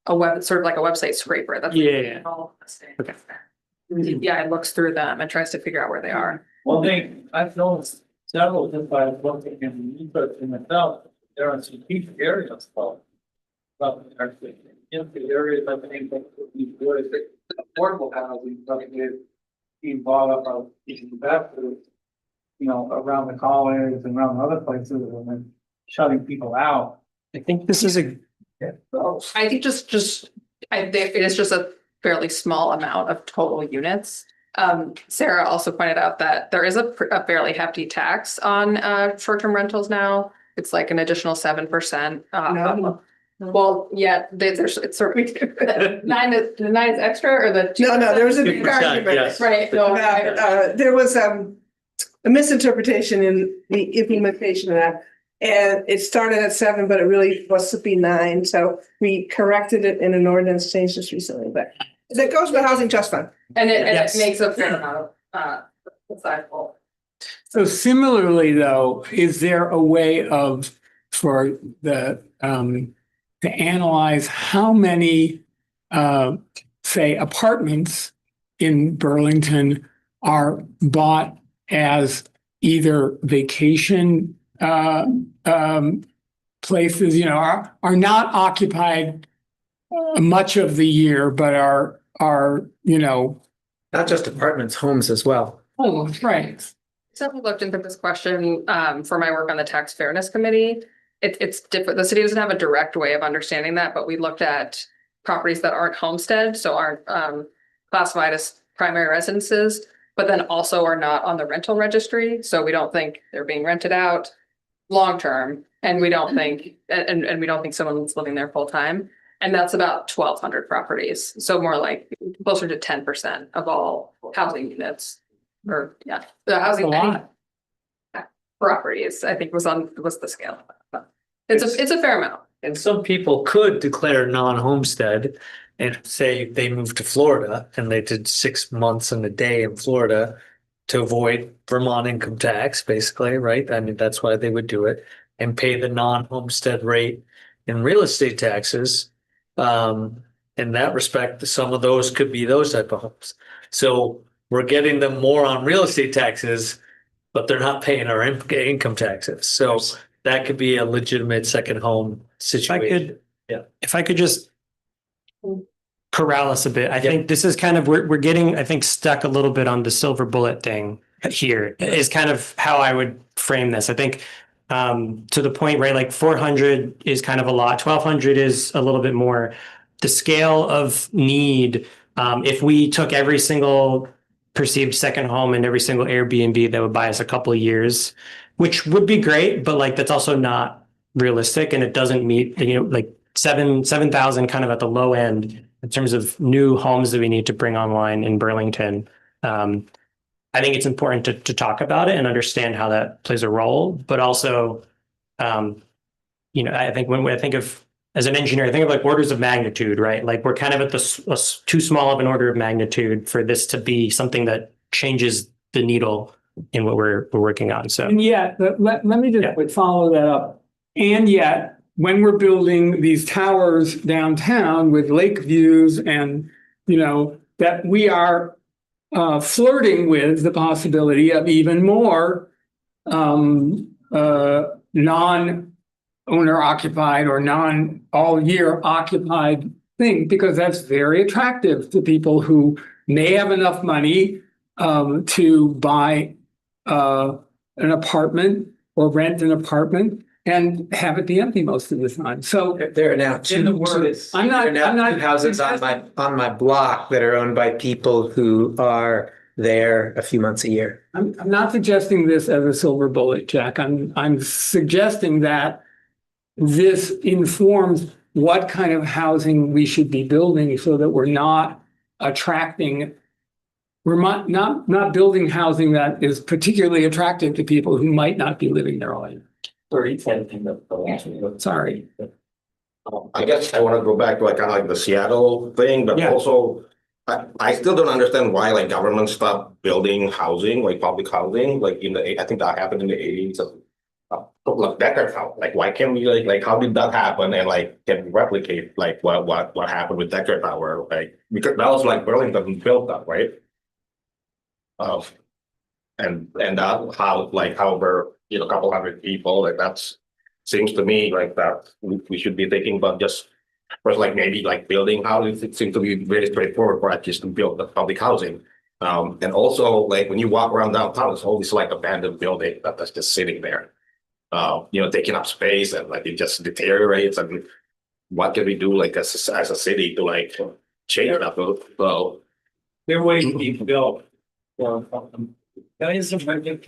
website scraper. That's Yeah. Okay. Yeah, it looks through them and tries to figure out where they are. One thing I've noticed several just by looking in research in myself, there are some key areas about actually in the areas I think that would be good affordable housing, but being bought up of investors, around the college and around other places and then shutting people out. I think this is I think it is just a fairly small amount of total units. Sarah also pointed out that there is a fairly hefty tax on short-term rentals now. It's like an additional 7%. Well, yeah, it's certainly the 9 is extra or the 2%? No, there was a big argument. Yes. Right. There was a misinterpretation in the implementation of that. And it started at 7, but it really was to be 9. So we corrected it in an ordinance change just recently, but that goes with Housing Trust Fund. And it Yes. makes a fair amount of sizable. So similarly, though, is there a way for the to analyze how many say apartments in Burlington are bought as either vacation places, are not occupied much of the year, but are Not just apartments, homes as well. oh, right. So we looked into this question for my work on the tax fairness committee. It's different. The city doesn't have a direct way of understanding that, but we looked at properties that aren't homestead, so aren't classified as primary residences, but then also are not on the rental registry. So we don't think they're being rented out long-term, and we don't think, and we don't think someone's living there full-time. And that's about 1,200 properties. So more like closer to 10% of all housing units. Or the housing properties, I think was the scale. It's a fair amount. And some people could declare non-homestead And say they moved to Florida and they did 6 months and a day in Florida to avoid Vermont income tax, basically, right? I mean, that's why they would do it and pay the non-homestead rate in real estate taxes. In that respect, some of those could be those type of homes. So we're getting them more on real estate taxes, but they're not paying our income taxes. So that could be a legitimate second home situation. If I could just corral us a bit, I think this is kind of, we're getting, I think, stuck a little bit on the silver bullet thing here is kind of how I would frame this. I think to the point, right, like 400 is kind of a lot, 1,200 is a little bit more. The scale of need, if we took every single perceived second home and every single Airbnb, that would buy us a couple of years, which would be great, but like that's also not realistic, and it doesn't meet, like 7,000 kind of at the low end in terms of new homes that we need to bring online in Burlington. I think it's important to talk about it and understand how that plays a role, but also, I think when I think of, as an engineer, I think of like orders of magnitude, right? Like we're kind of at too small of an order of magnitude for this to be something that changes the needle in what we're working on. So, and yet, let me just follow that up. And yet, when we're building these towers downtown with lake views and, that we are flirting with the possibility of even more non-owner occupied or non all year occupied thing, because that's very attractive to people who may have enough money to buy an apartment or rent an apartment and have it be empty most of the time. So there are now two houses on my block that are owned by people who are there a few months a year. I'm not suggesting this as a silver bullet, Jack. I'm suggesting that this informs what kind of housing we should be building so that we're not building housing that is particularly attractive to people who might not be living there all year. Sorry. I guess I want to go back to like kind of like the Seattle thing, but also I still don't understand why like government stopped building housing, like public housing, like I think that happened in the 80s. Like Deckard House, like why can't we like how did that happen, and like can we replicate like what happened with Deckard Tower, like because that was like Burlington built that, right? And that how like however a couple hundred people, like that's seems to me like that we should be thinking about just first like maybe like building houses. It seems to be very straightforward for us just to build the public housing. And also like when you walk around downtown, it's always like abandoned building that's just sitting there. Taking up space, and like it just deteriorates. And what can we do like as a city to like change that? So they're waiting to be built. Can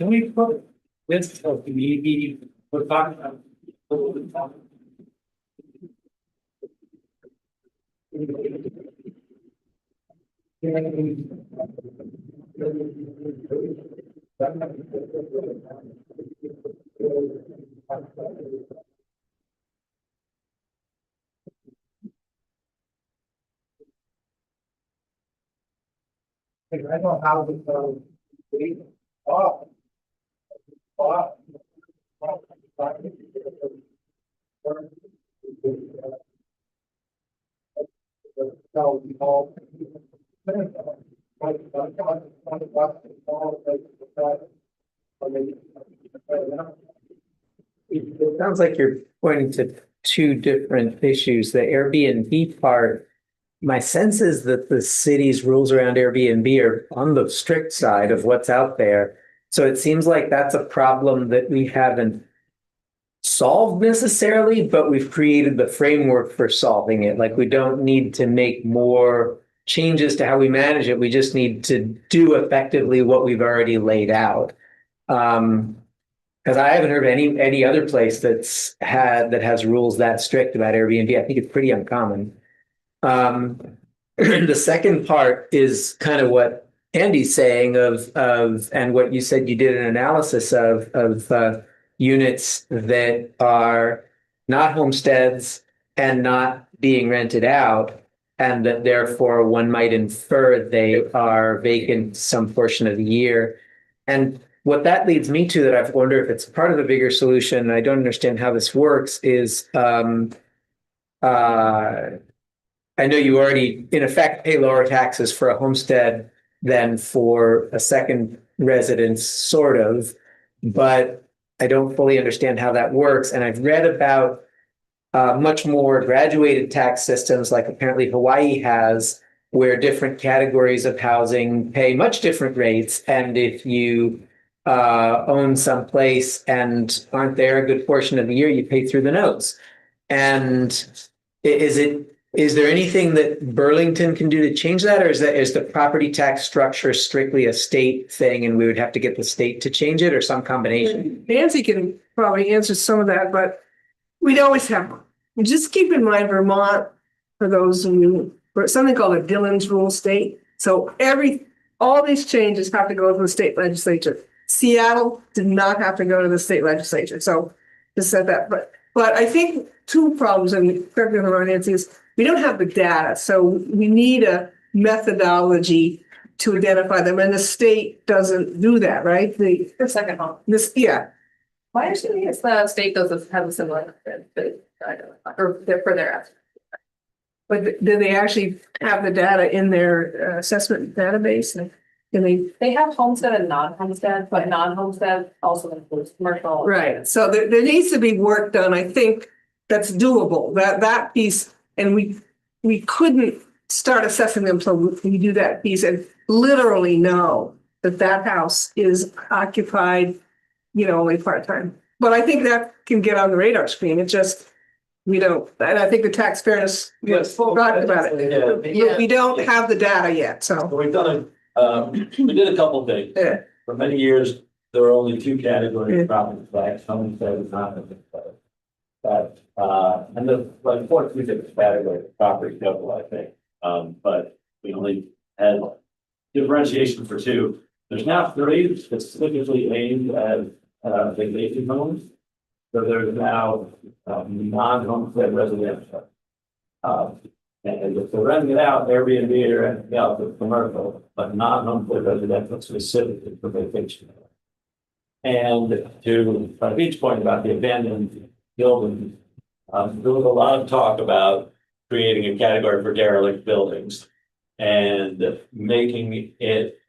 we put this of the meeting? We're talking about. I know how to It sounds like you're pointing to two different issues. The Airbnb part, my sense is that the city's rules around Airbnb are on the strict side of what's out there. So it seems like that's a problem that we haven't solved necessarily, but we've created the framework for solving it. Like we don't need to make more changes to how we manage it. We just need to do effectively what we've already laid out. Because I haven't heard of any other place that has rules that strict about Airbnb. I think it's pretty uncommon. The second part is kind of what Andy's saying and what you said you did an analysis of units that are not homesteads and not being rented out. and that therefore one might infer they are vacant some portion of the year. And what that leads me to, that I've wondered if it's part of the bigger solution, I don't understand how this works, is I know you already, in effect, pay lower taxes for a homestead than for a second residence, sort of, but I don't fully understand how that works. And I've read about much more graduated tax systems, like apparently Hawaii has, where different categories of housing pay much different rates. And if you own some place and aren't there a good portion of the year, you pay through the nose. And is there anything that Burlington can do to change that, or is the property tax structure strictly a state thing and we would have to get the state to change it, or some combination? Nancy can probably answer some of that, but we'd always have, just keep in mind Vermont, for those of you, for something called a Dillon's Rule state. So all these changes have to go to the state legislature. Seattle did not have to go to the state legislature. So just said that, but I think two problems, and correct me if I'm wrong, Nancy, is we don't have the data. So we need a methodology to identify them, and the state doesn't do that, right? The second home. Yeah. My understanding is the state doesn't have a similar, or for their estimate. But do they actually have the data in their assessment database? And can They have homestead and non-homestead, but non-homestead also includes commercial. Right. So there needs to be work done. I think that's doable. That piece, and we couldn't start assessing them until we do that piece and literally know that house is occupied, only part-time. But I think that can get on the radar screen. It just, we don't, and I think the tax fairness, talked about it. Yeah. We don't have the data yet, so. We've done we did a couple things. Yeah. For many years, there were only two categories of property tax, homestead and non-homestead. But, and the fourth, we did category property double, I think. But we only had differentiation for two. There's now three specifically aimed at vacation homes. So there's now non-homestead residential. And if they're renting it out, Airbnb or renting out for commercial, but not homestead residential specifically for vacation. And to Pete's point about the abandoned buildings, there was a lot of talk about creating a category for derelict buildings and making it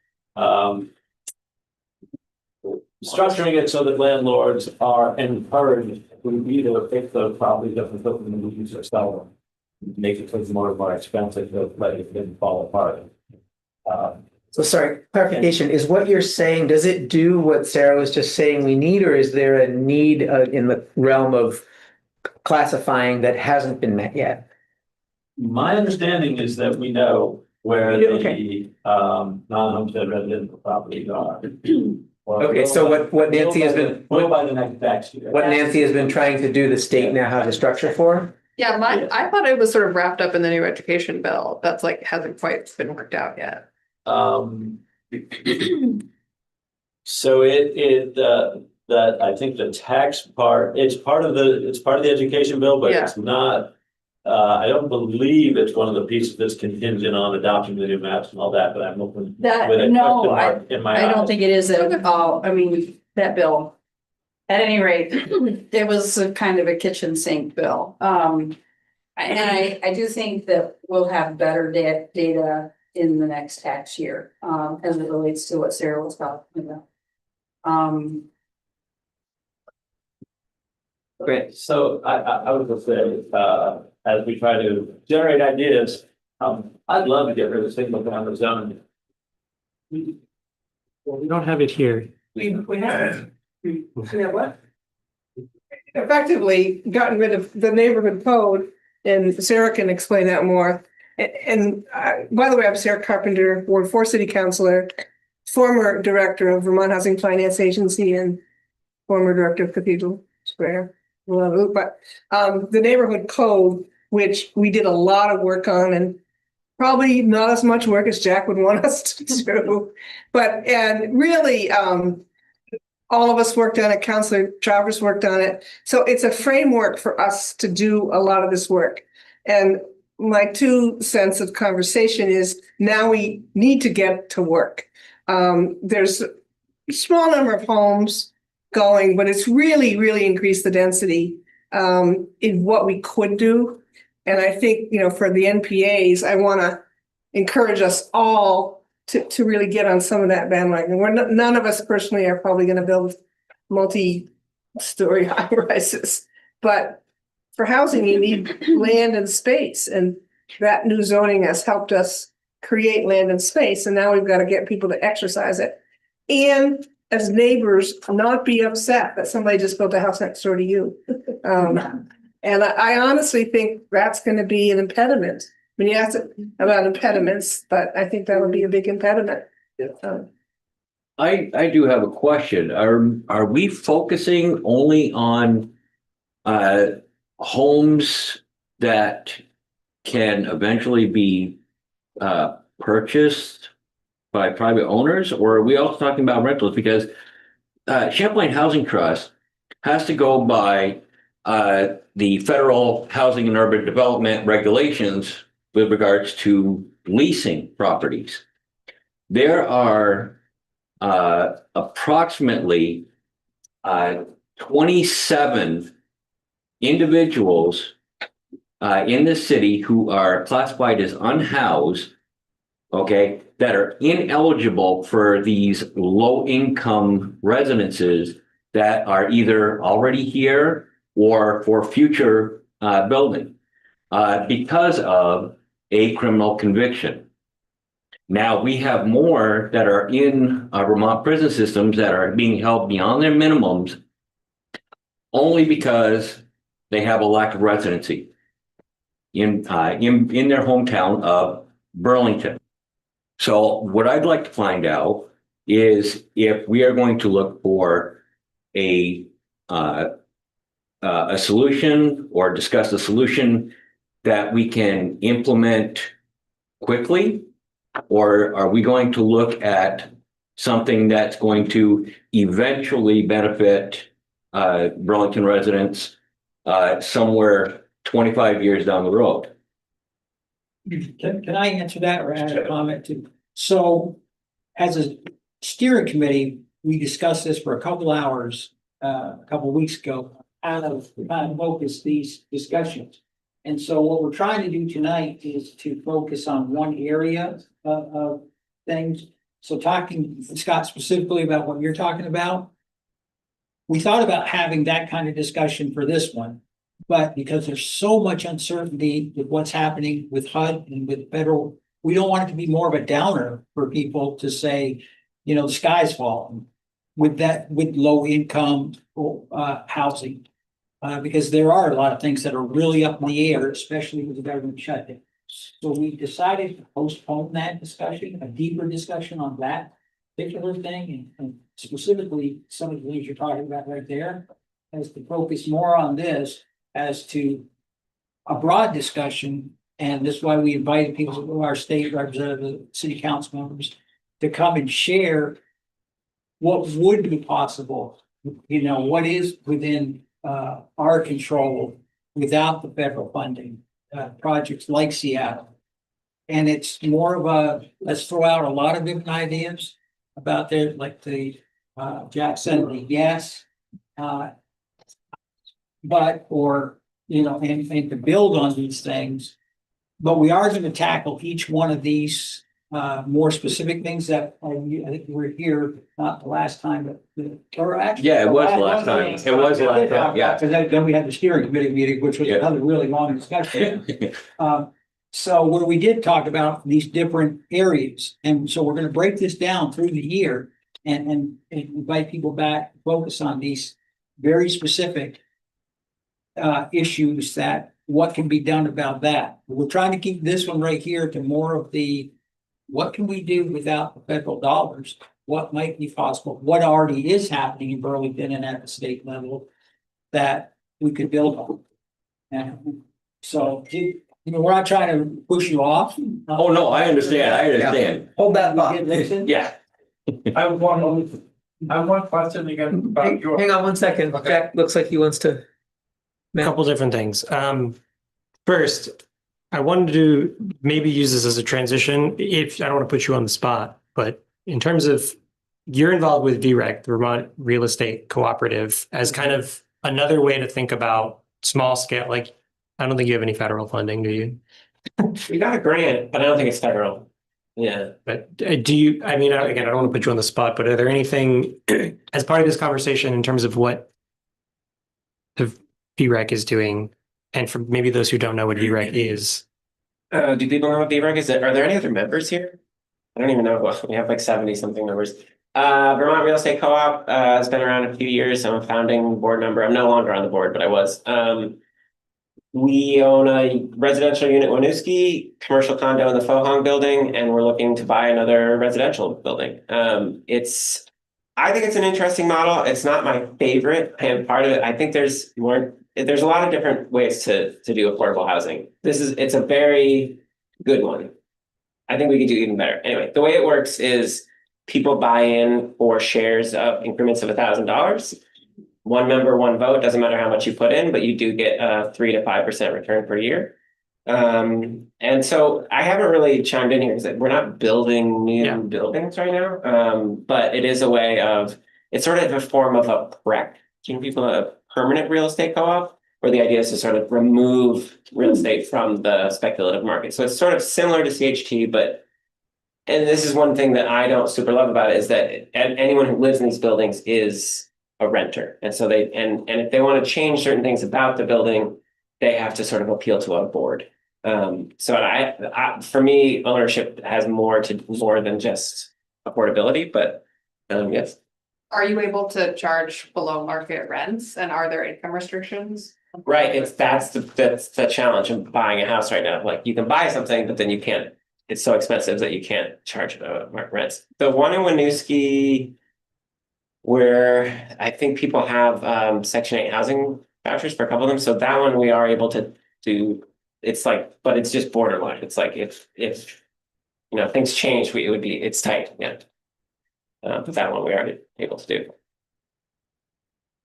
structuring it so that landlords are encouraged to either pick those properties up and put them in use or sell them, make it more and more expensive to let it then fall apart. So sorry, clarification, is what you're saying, does it do what Sarah was just saying we need, or is there a need in the realm of classifying that hasn't been met yet? My understanding is that we know where the non-homestead residential properties are. Okay, so what Nancy has been, by the next tax year. what Nancy has been trying to do, the state now has a structure for? Yeah, I thought it was sort of wrapped up in the new education bill. That's hasn't quite been worked out yet. So that I think the tax part, it's part of the education bill, but it's not. I don't believe it's one of the pieces that's contingent on adopting the new maps and all that, but I'm open. That, with a no, question mark in my I don't eyes. think it is at all. I mean, that bill. At any rate, it was a kind of a kitchen sink bill. And I do think that we'll have better data in the next tax year, as it relates to what Sarah was talking about. Great. So I would just say, as we try to generate ideas, I'd love to get rid of single family zoning. Well, we don't have it here. We have what? Effectively gotten rid of the neighborhood code, and Sarah can explain that more. And by the way, I'm Sarah Carpenter, Ward 4 City Councilor, former director of Vermont Housing Finance Agency, and former director of Cathedral Square. But the neighborhood code, which we did a lot of work on, and probably not as much work as Jack would want us to do, but and really all of us worked on it. Councilor Travers worked on it. So it's a framework for us to do a lot of this work. And my 2 cents of conversation is now we need to get to work. There's a small number of homes going, but it's really, really increased the density in what we could do. And I think, for the NPAs, I want to encourage us all to really get on some of that bandwagon. None of us personally are probably going to build multi-story high rises, but for housing, you need land and space, and that new zoning has helped us create land and space, and now we've got to get people to exercise it. And as neighbors, not be upset that somebody just built a house next door to you. And I honestly think that's going to be an impediment. I mean, you asked about impediments, but I think that would be a big impediment. I do have a question. Are we focusing only on homes that can eventually be purchased by private owners, or are we also talking about rentals? Because Champlain Housing Trust has to go by the federal housing and urban development regulations with regards to leasing properties. There are approximately 27 individuals in the city who are classified as unhoused, okay, that are ineligible for these low-income residences that are either already here or for future building because of a criminal conviction. Now, we have more that are in Vermont prison systems that are being held beyond their minimums only because they have a lack of residency in their hometown of Burlington. So what I'd like to find out is if we are going to look for a solution or discuss a solution that we can implement quickly, or are we going to look at something that's going to eventually benefit Burlington residents somewhere 25 years down the road? Can I answer that or add a comment too? So as a steering committee, we discussed this for a couple hours, a couple of weeks ago, out of focus these discussions. And so what we're trying to do tonight is to focus on one area of things. So talking, Scott, specifically about what you're talking about, we thought about having that kind of discussion for this one. But because there's so much uncertainty with what's happening with HUD and with federal, we don't want it to be more of a downer for people to say, the sky's falling with low income housing. Because there are a lot of things that are really up in the air, especially with the government shutdown. So we decided to postpone that discussion, a deeper discussion on that particular thing, and specifically some of the things you're talking about right there, as to focus more on this as to a broad discussion. And this is why we invited people, our state representatives, city council members, to come and share what would be possible, what is within our control without the federal funding, projects like Seattle. And it's more of a, let's throw out a lot of different ideas about there, like the Jack said, the yes, but, or, and to build on these things. But we are going to tackle each one of these more specific things that I think we were here, not the last time, or actually. Yeah, it was the last time. It was the last time, yeah. Because then we had the steering committee meeting, which was another really long discussion. So where we did talk about these different areas. And so we're going to break this down through the year and invite people back, focus on these very specific issues that what can be done about that. We're trying to keep this one right here to more of the, what can we do without the federal dollars? What might be possible? What already is happening in Burlington and at the state level that we could build on? And so, we're not trying to push you off. Oh, no, I understand. Hold that thought. Yeah. I have one question again about your. Hang on one second. Jack looks like he wants to. A couple different things. First, I wanted to maybe use this as a transition, if I don't want to put you on the spot, but in terms of you're involved with VREC, the Vermont Real Estate Cooperative, as kind of another way to think about small scale, like, I don't think you have any federal funding, do you? We got a grant, but I don't think it's federal. Yeah. But do you, I mean, again, I don't want to put you on the spot, but are there anything as part of this conversation in terms of what the VREC is doing? And for maybe those who don't know what VREC is. Do people know what VREC is? Are there any other members here? I don't even know. We have like 70 something members. Vermont Real Estate Co-op has been around a few years. I'm a founding board member. I'm no longer on the board, but I was. We own a residential unit in Winooski, commercial condo in the Faux Hong building, and we're looking to buy another residential building. I think it's an interesting model. It's not my favorite, and part of it, I think there's a lot of different ways to do affordable housing. It's a very good one. I think we could do even better. Anyway, the way it works is people buy in for shares of increments of $1,000. One member, one vote, doesn't matter how much you put in, but you do get a 3 to 5% return per year. And so I haven't really chimed in here because we're not building new buildings right now. But it is a way of, it's sort of a form of a PREC, giving people a permanent real estate co-op, where the idea is to sort of remove real estate from the speculative market. So it's sort of similar to CHT, but, and this is one thing that I don't super love about it, is that anyone who lives in these buildings is a renter. And so and if they want to change certain things about the building, they have to sort of appeal to a board. So for me, ownership has more than just affordability, but yes. Are you able to charge below market rents, and are there income restrictions? Right, that's the challenge of buying a house right now. Like, you can buy something, but then you can't, it's so expensive that you can't charge market rents. The one in Winooski, where I think people have Section 8 housing vouchers for a couple of them. So that one we are able to do. It's like, but it's just borderline. It's like if things change, it's tight. Yeah. But that one we are able to do.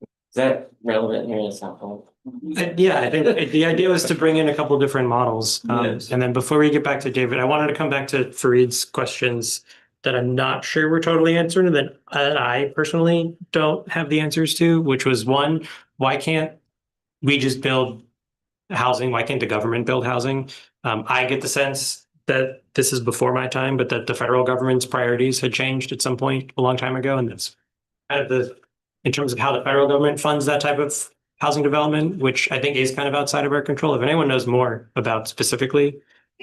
Is that relevant here in South Hall? Yeah, I think the idea was to bring in a couple of different models. Yes. And then before we get back to David, I wanted to come back to Fareed's questions that I'm not sure we're totally answering, that I personally don't have the answers to, which was one, why can't we just build housing? Why can't the government build housing? I get the sense that this is before my time, but that the federal government's priorities had changed at some point a long time ago. And that's kind of in terms of how the federal government funds that type of housing development, which I think is kind of outside of our control. If anyone knows more about specifically.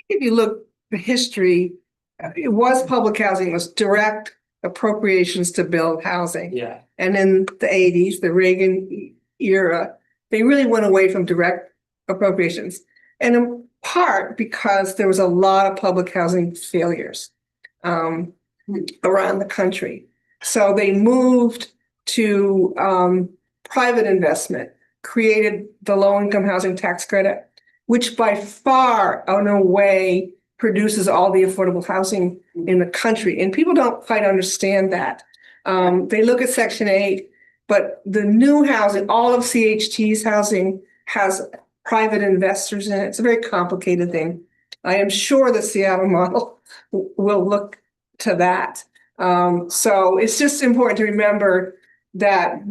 If you look at history, it was public housing, it was direct appropriations to build housing. Yeah. And in the 80s, the Reagan era, they really went away from direct appropriations. And in part because there was a lot of public housing failures around the country. So they moved to private investment, created the low-income housing tax credit, which by far, in a way, produces all the affordable housing in the country. And people don't quite understand that. They look at Section 8, but the new housing, all of CHT's housing has private investors in it. It's a very complicated thing. I am sure the Seattle model will look to that. So it's just important to remember that,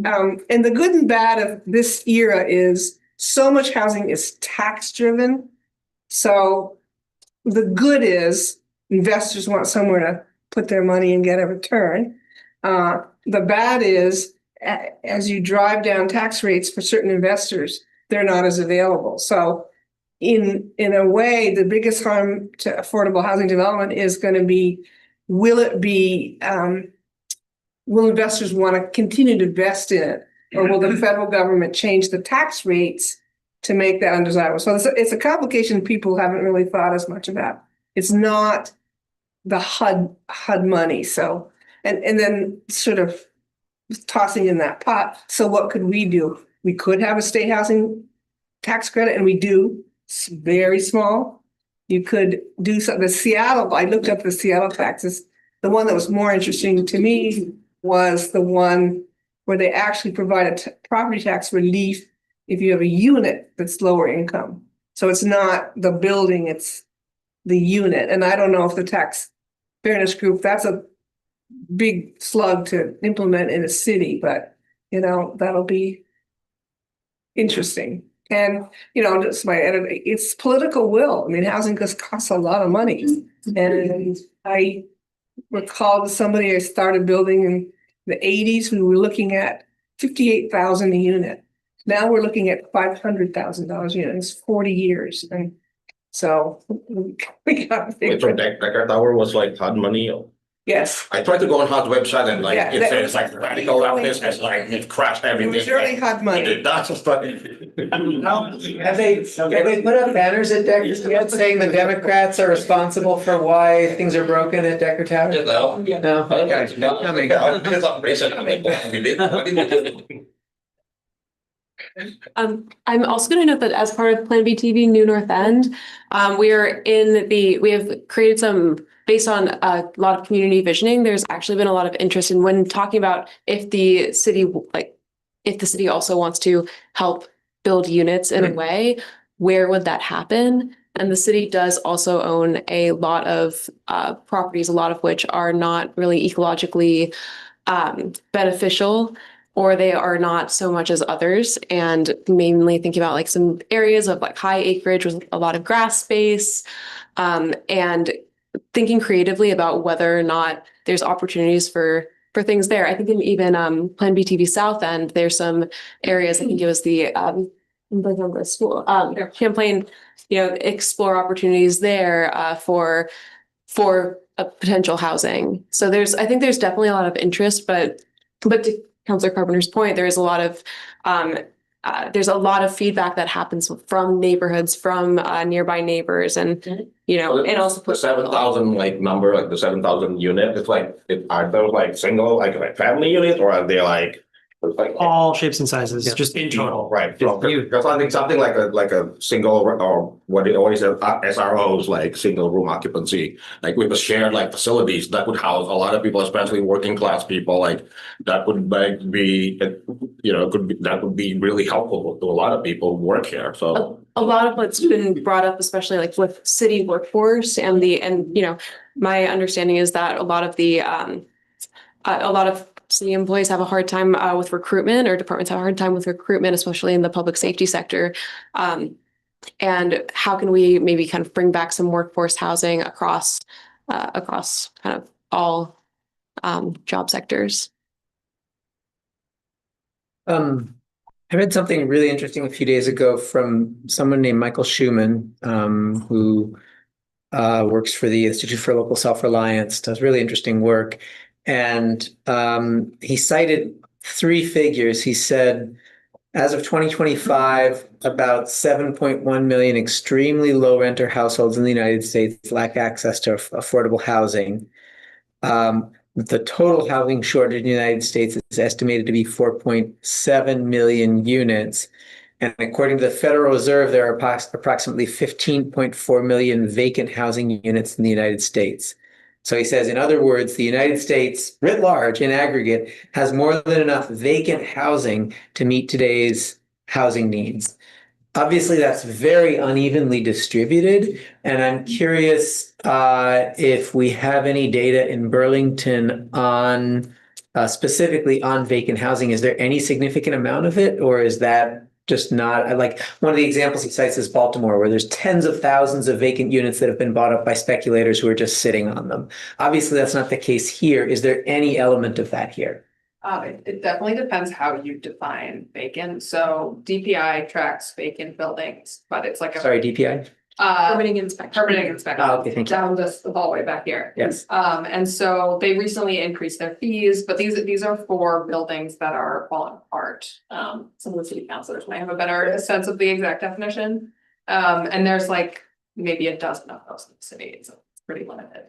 and the good and bad of this era is so much housing is tax driven. So the good is investors want somewhere to put their money and get a return. The bad is as you drive down tax rates for certain investors, they're not as available. So in a way, the biggest harm to affordable housing development is going to be, will investors want to continue to invest in it? Or will the federal government change the tax rates to make that undesirable? So it's a complication people haven't really thought as much about. It's not the HUD money. So, and then sort of tossing in that pot. So what could we do? We could have a state housing tax credit, and we do. It's very small. You could do something. I looked up the Seattle taxes. The one that was more interesting to me was the one where they actually provide a property tax relief if you have a unit that's lower income. So it's not the building, it's the unit. And I don't know if the tax fairness group, that's a big slug to implement in a city, but you know, that'll be interesting. And, you know, just my edit, it's political will. I mean, housing costs a lot of money. And I recall somebody I started building in the 80s, we were looking at 58,000 a unit. Now we're looking at $500,000 a unit. It's 40 years. And so we got to Wait, so Decker Tower was like hot money. yes. I tried to go on hot website and like, Yeah, it that says was- like radical leftist has like, it crashed It everything. was really hot money. That's just like. Have they put up banners at Decker yet saying the Democrats are responsible for why things are broken at Decker Tower? No. No, okay, that's coming. I'm also going to note that as part of Plan B TV New North End, we have created some, based on a lot of community visioning, there's actually been a lot of interest in when talking about if the city also wants to help build units in a way, where would that happen? And the city does also own a lot of properties, a lot of which are not really ecologically beneficial, or they are not so much as others. And mainly thinking about like some areas of like high acreage with a lot of grass space, and thinking creatively about whether or not there's opportunities for things there. I think in even Plan B TV South End, there's some areas, I think it was the school, Champlain, you know, explore opportunities there for potential housing. So I think there's definitely a lot of interest, but to Councilor Carpenter's point, there's a lot of feedback that happens from neighborhoods, from nearby neighbors, and you know, and also The 7,000 like number, like the 7,000 unit, it's like, are those like single, like family units, or are they like? All shapes and sizes, just in total. Right, because I think something like a single or what it always says, SROs, like single room occupancy, like with the shared like facilities that would house a lot of people, especially working class people, like that would like be, you know, that would be really helpful to a lot of people who work here, so. A lot of what's been brought up, especially like with city workforce and you know, my understanding is that a lot of city employees have a hard time with recruitment, or departments have a hard time with recruitment, especially in the public safety sector. And how can we maybe kind of bring back some workforce housing across kind of all job sectors? I read something really interesting a few days ago from someone named Michael Schuman, who works for the Institute for Local Self-Reliance, does really interesting work. And he cited three figures. He said, as of 2025, about 7.1 million extremely low renter households in the United States lack access to affordable housing. The total housing shortage in the United States is estimated to be 4.7 million units. And according to the Federal Reserve, there are approximately 15.4 million vacant housing units in the United States. So he says, in other words, the United States, writ large, in aggregate, has more than enough vacant housing to meet today's housing needs. Obviously, that's very unevenly distributed, and I'm curious if we have any data in Burlington on specifically on vacant housing. Is there any significant amount of it, or is that just not? Like one of the examples he cites is Baltimore, where there's tens of thousands of vacant units that have been bought up by speculators who are just sitting on them. Obviously, that's not the case here. Is there any element of that here? It definitely depends how you define vacant. So DPI tracks vacant buildings, but it's like Sorry, DPI? Permitting inspection. Permitting inspection. Oh, okay, thank you. Down this the hallway back here. Yes. And so they recently increased their fees, but these are for buildings that are falling apart. Some of the city councilors might have a better sense of the exact definition. And there's like maybe a dozen of those in the city, so it's pretty limited.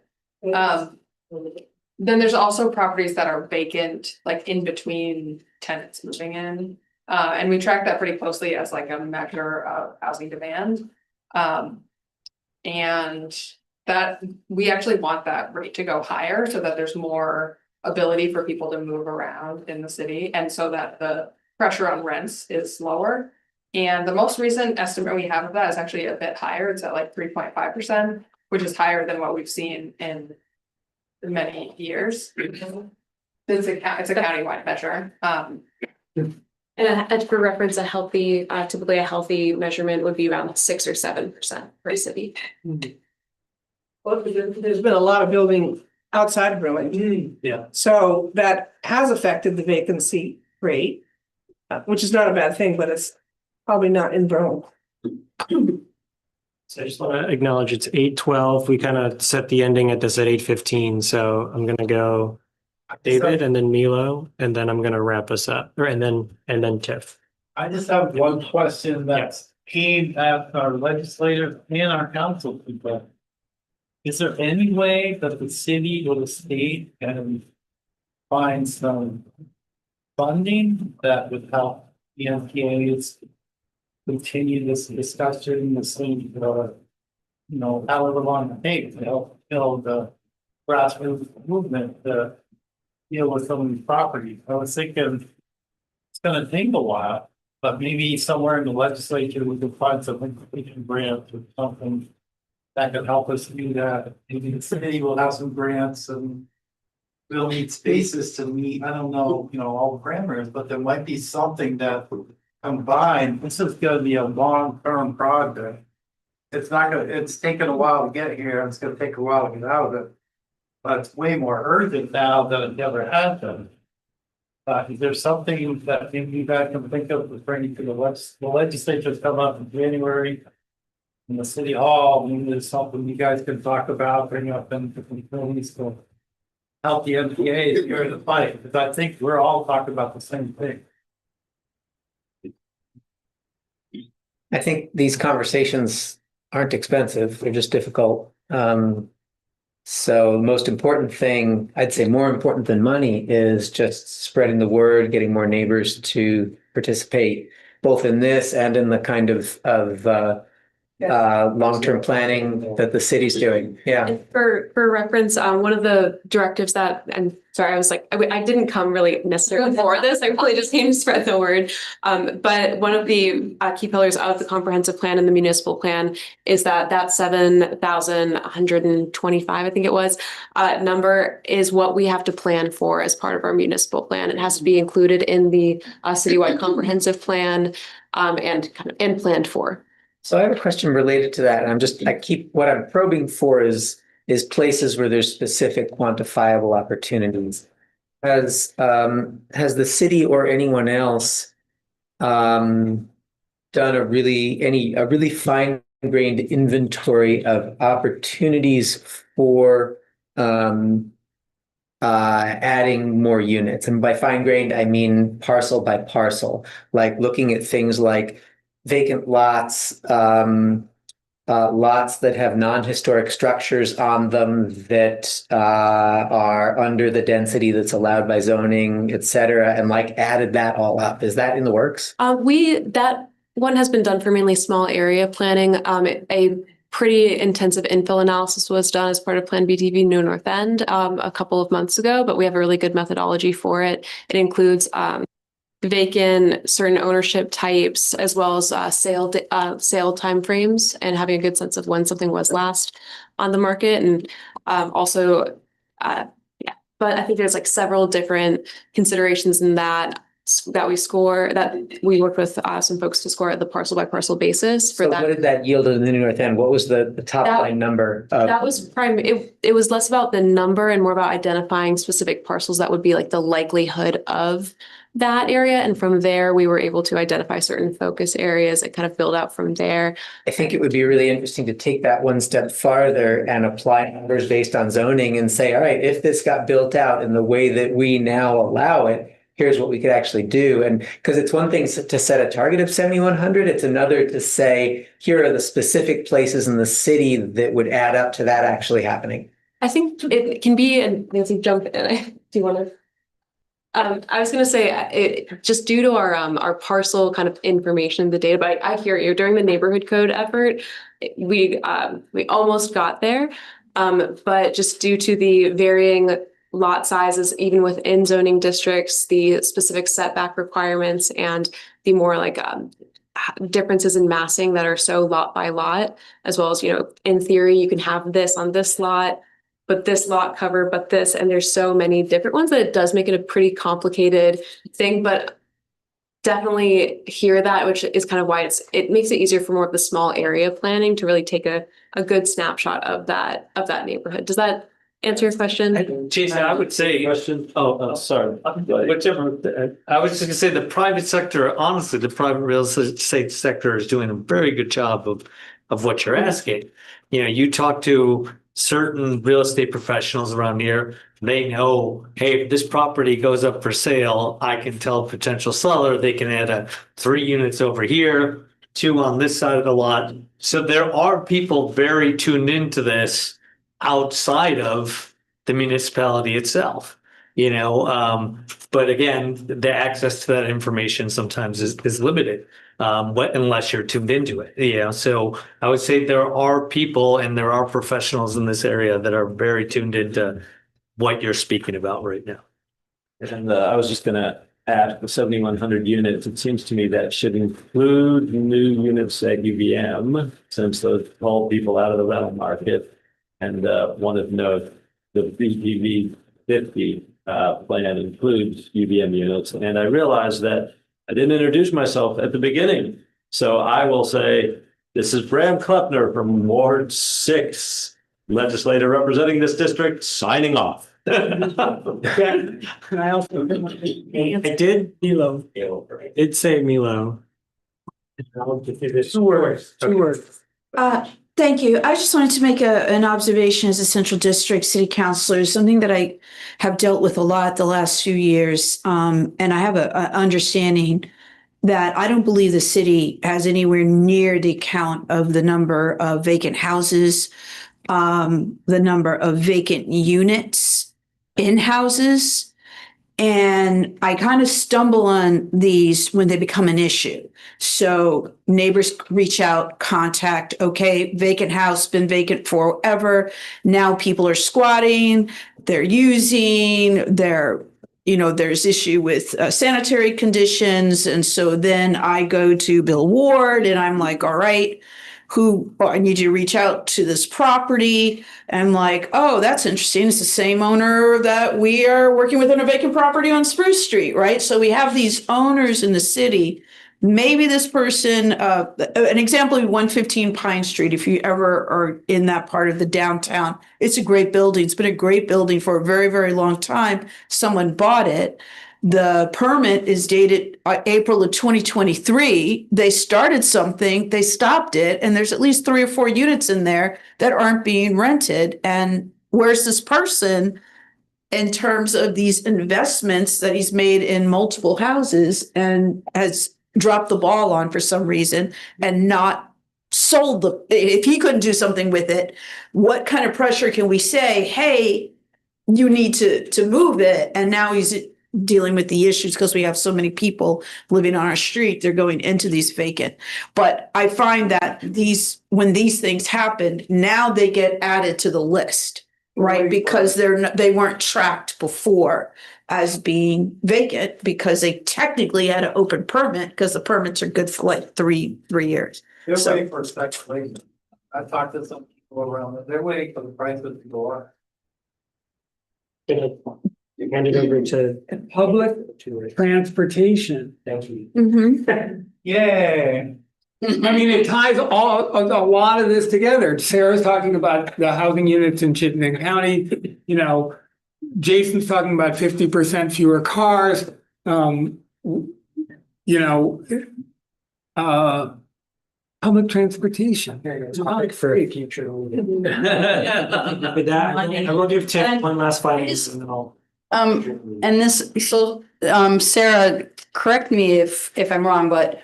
Then there's also properties that are vacant, like in between tenants moving in. And we track that pretty closely as like a measure of housing demand. And that we actually want that rate to go higher so that there's more ability for people to move around in the city, and so that the pressure on rents is lower. And the most recent estimate we have of that is actually a bit higher. It's at like 3.5%, which is higher than what we've seen in many years. It's a countywide measure. And for reference, typically a healthy measurement would be around 6 or 7% for a city. Well, there's been a lot of building outside of Burlington. Yeah. So that has affected the vacancy rate, which is not a bad thing, but it's probably not in Burlington. So I just want to acknowledge it's 8:12. We kind of set the ending at this at 8:15. So I'm gonna go David and then Milo, and then I'm gonna wrap us up, and then Tiff. I just have one question that's aimed at our legislators and our council people. Is there any way that the city or the state can find some funding that would help the NPAs continue this discussion, however long it takes to help build the grassroots movement to deal with some of these properties? I was thinking it's gonna take a while, but maybe somewhere in the legislature, we can find some completion grants or something that could help us do that. Maybe the city will have some grants and we'll need spaces to meet, I don't know, all the parameters, but there might be something that combined, this is gonna be a long-term project. It's taken a while to get here, and it's gonna take a while to get out of it. But it's way more urgent now than it ever has been. Is there something that maybe you guys can think of to bring to the legislature's come up in January? In the city hall, maybe there's something you guys can talk about, bring up in different communities to help the NPAs during the fight, because I think we're all talking about the same thing. I think these conversations aren't expensive, they're just difficult. So the most important thing, I'd say more important than money, is just spreading the word, getting more neighbors to participate, both in this and in the kind of long-term planning that the city's doing. Yeah. And for reference, one of the directives and sorry, I was like, I didn't come really necessarily for this. I really just came to spread the word. But one of the key pillars of the comprehensive plan and the municipal plan is that 7,125, I think it was, number is what we have to plan for as part of our municipal plan. It has to be included in the citywide comprehensive plan and planned for. So I have a question related to that, and what I'm probing for is places where there's specific quantifiable opportunities. Has the city or anyone else done a really fine-grained inventory of opportunities for adding more units? And by fine-grained, I mean parcel by parcel, like looking at things like vacant lots, lots that have non-historic structures on them that are under the density that's allowed by zoning, et cetera, and added that all up. Is that in the works? That one has been done for mainly small area planning. A pretty intensive infill analysis was done as part of Plan BTV New North End a couple of months ago, but we have a really good methodology for it. It includes vacant, certain ownership types, as well as sale timeframes, and having a good sense of when something was last on the market. And but I think there's several different considerations in that we worked with some folks to score at the parcel by parcel basis for that. What did that yield in the New North End? What was the top line number? That was it was less about the number and more about identifying specific parcels that would be the likelihood of that area. And from there, we were able to identify certain focus areas and kind of build out from there. I think it would be really interesting to take that one step farther and apply numbers based on zoning and say, all right, if this got built out in the way that we now allow it, here's what we could actually do. And because it's one thing to set a target of 7,100, it's another to say, here are the specific places in the city that would add up to that actually happening. I think it can be, and Nancy, jump in. Do you want to? I was going to say, just due to our parcel kind of information, the data, but I hear you. During the neighborhood code effort, we almost got there, but just due to the varying lot sizes, even within zoning districts, the specific setback requirements, and the more differences in massing that are so lot by lot, as well as, in theory, you can have this on this lot, but this lot cover, but this, and there's so many different ones that it does make it a pretty complicated thing, but definitely hear that, which is kind of why it makes it easier for more of the small area planning to really take a good snapshot of that neighborhood. Does that answer your question? Jason, I would say, sorry, whichever, I was just gonna say the private sector, honestly, the private real estate sector is doing a very good job of what you're asking. You talk to certain real estate professionals around here, they know, hey, if this property goes up for sale, I can tell a potential seller, they can add 3 units over here, 2 on this side of the lot. So there are people very tuned into this outside of the municipality itself, but again, the access to that information sometimes is limited, unless you're tuned into it, so I would say there are people and there are professionals in this area that are very tuned into what you're speaking about right now. And I was just gonna add the 7,100 units. It seems to me that should include new units at UVM, since those pull people out of the rental market. And one of note, the BPV 50 plan includes UVM units. And I realized that I didn't introduce myself at the beginning. So I will say, this is Bram Kleppner from Ward 6, legislator representing this district, signing off. Can I also? I did Milo. Did say Milo. Two words. Thank you. I just wanted to make an observation as a Central District City Councilor, something that I have dealt with a lot the last few years. And I have an understanding that I don't believe the city has anywhere near the count of the number of vacant houses, the number of vacant units in houses. And I kind of stumble on these when they become an issue. So neighbors reach out, contact, okay, vacant house, been vacant forever. Now people are squatting, they're using, there's issue with sanitary conditions. And so then I go to Bill Ward and I'm like, all right, I need you to reach out to this property. And I'm like, oh, that's interesting. It's the same owner that we are working with in a vacant property on Spruce Street, right? So we have these owners in the city. Maybe this person, an example of 115 Pine Street, if you ever are in that part of the downtown, it's a great building. It's been a great building for a very, very long time. Someone bought it. The permit is dated April of 2023. They started something, they stopped it, and there's at least 3 or 4 units in there that aren't being rented. And where's this person in terms of these investments that he's made in multiple houses and has dropped the ball on for some reason and not sold if he couldn't do something with it, what kind of pressure can we say, hey, you need to move it? And now he's dealing with the issues because we have so many people living on our street, they're going into these vacant. But I find that when these things happen, now they get added to the list, right? Because they weren't tracked before as being vacant because they technically had an open permit because the permits are good for like three years. They're waiting for speculation. I've talked to some people around it. They're waiting for the prices to go up. Hand it over to Public transportation. Thank you. Mm-hmm. Yay. I mean, it ties a lot of this together. Sarah's talking about the housing units in Chittenden County. Jason's talking about 50% fewer cars. Public transportation. Topic for a future. With that, I will give Tim one last final and then I'll. Sarah, correct me if I'm wrong, but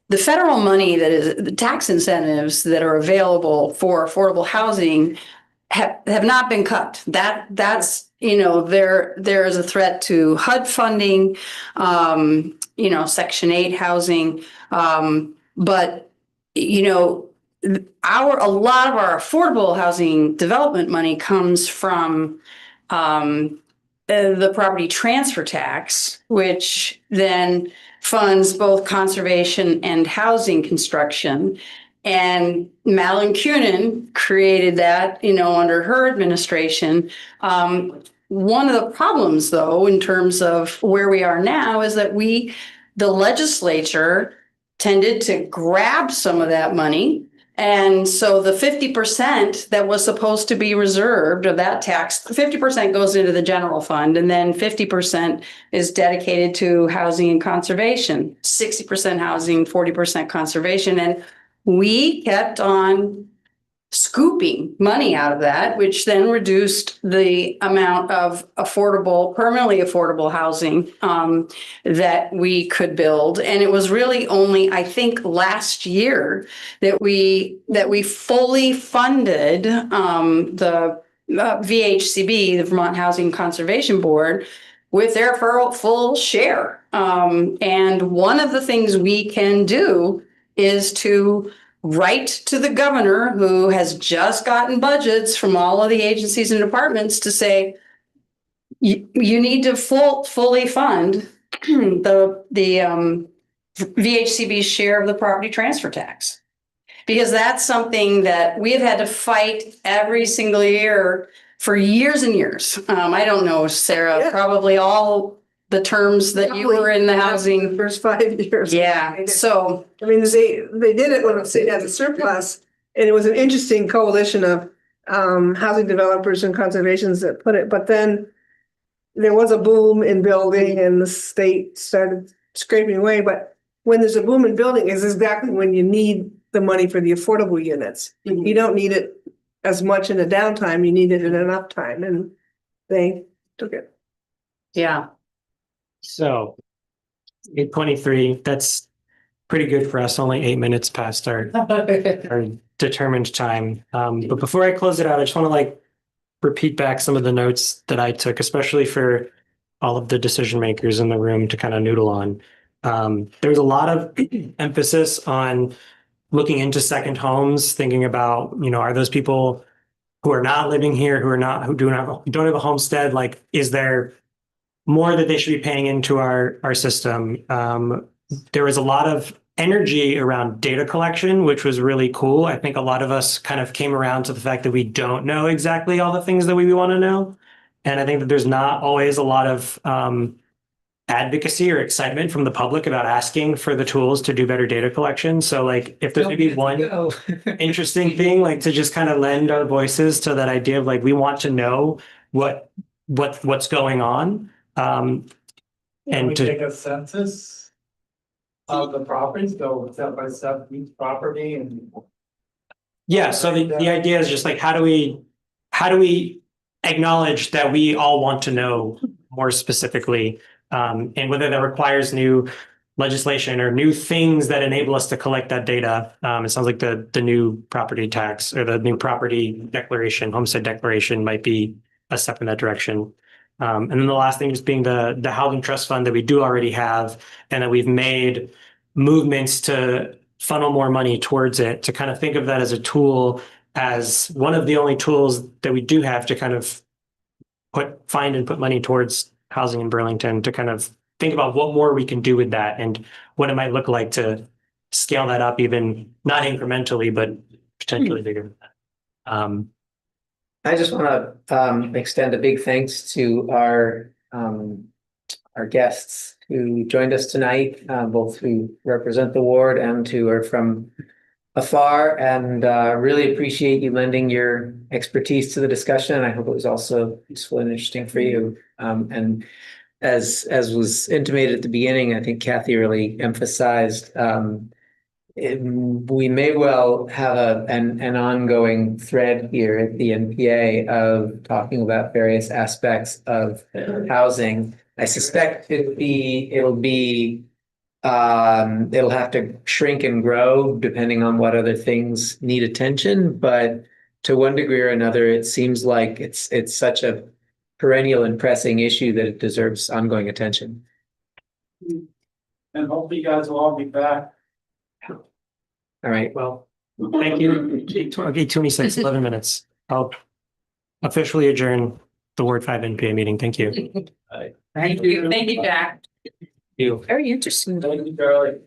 the federal money that is the tax incentives that are available for affordable housing have not been cut. That's there is a threat to HUD funding, Section 8 housing, but a lot of our affordable housing development money comes from the property transfer tax, which then funds both conservation and housing construction. And Malin Kunin created that, under her administration. One of the problems, though, in terms of where we are now, is that the legislature tended to grab some of that money. And so the 50% that was supposed to be reserved of that tax, 50% goes into the general fund, and then 50% is dedicated to housing and conservation, 60% housing, 40% conservation. And we kept on scooping money out of that, which then reduced the amount of permanently affordable housing that we could build. And it was really only, I think, last year that we fully funded the VHCB, the Vermont Housing Conservation Board, with their full share. And one of the things we can do is to write to the governor, who has just gotten budgets from all of the agencies and departments, to say, you need to fully fund the VHCB's share of the property transfer tax. Because that's something that we have had to fight every single year for years and years. I don't know, Sarah, probably all the terms that you were in the housing. The first 5 years. Yeah, so. I mean, they did it when the state had a surplus, and it was an interesting coalition of housing developers and conservations that put it, but then there was a boom in building and the state started scraping away. But when there's a boom in building is exactly when you need the money for the affordable units. You don't need it as much in a downtime, you need it in an uptime, and they took it. Yeah. So 8:23, that's pretty good for us, only 8 minutes past our determined time. But before I close it out, I just want to repeat back some of the notes that I took, especially for all of the decision makers in the room to kind of noodle on. There's a lot of emphasis on looking into second homes, thinking about, are those people who are not living here, who don't have a homestead, is there more that they should be paying into our system? There was a lot of energy around data collection, which was really cool. I think a lot of us kind of came around to the fact that we don't know exactly all the things that we want to know. And I think that there's not always a lot of advocacy or excitement from the public about asking for the tools to do better data collection. So if there's maybe one interesting thing, to just kind of lend our voices to that idea of we want to know what's going on. And we take a census of the properties, go step by step each property and. Yeah, so the idea is just how do we acknowledge that we all want to know more specifically, and whether that requires new legislation or new things that enable us to collect that data. It sounds like the new property tax or the new property declaration, homestead declaration, might be a step in that direction. And then the last thing just being the housing trust fund that we do already have, and that we've made movements to funnel more money towards it, to kind of think of that as a tool, as one of the only tools that we do have to kind of find and put money towards housing in Burlington, to kind of think about what more we can do with that and what it might look like to scale that up, even not incrementally, but potentially bigger. I just want to extend a big thanks to our guests who joined us tonight, both who represent the ward and who are from afar, and really appreciate you lending your expertise to the discussion. I hope it was also useful and interesting for you. And as was intimated at the beginning, I think Kathy really emphasized we may well have an ongoing thread here at the NPA of talking about various aspects of housing. I suspect it'll have to shrink and grow depending on what other things need attention, but to one degree or another, it seems like it's such a perennial and pressing issue that it deserves ongoing attention. And hopefully you guys will all be back. All right. Well, thank you. 8:26, 11 minutes. I'll officially adjourn the Ward 5 NPA meeting. Thank you. Thank you. Thank you, Jack. You. Very interesting. Thank you, Charlie.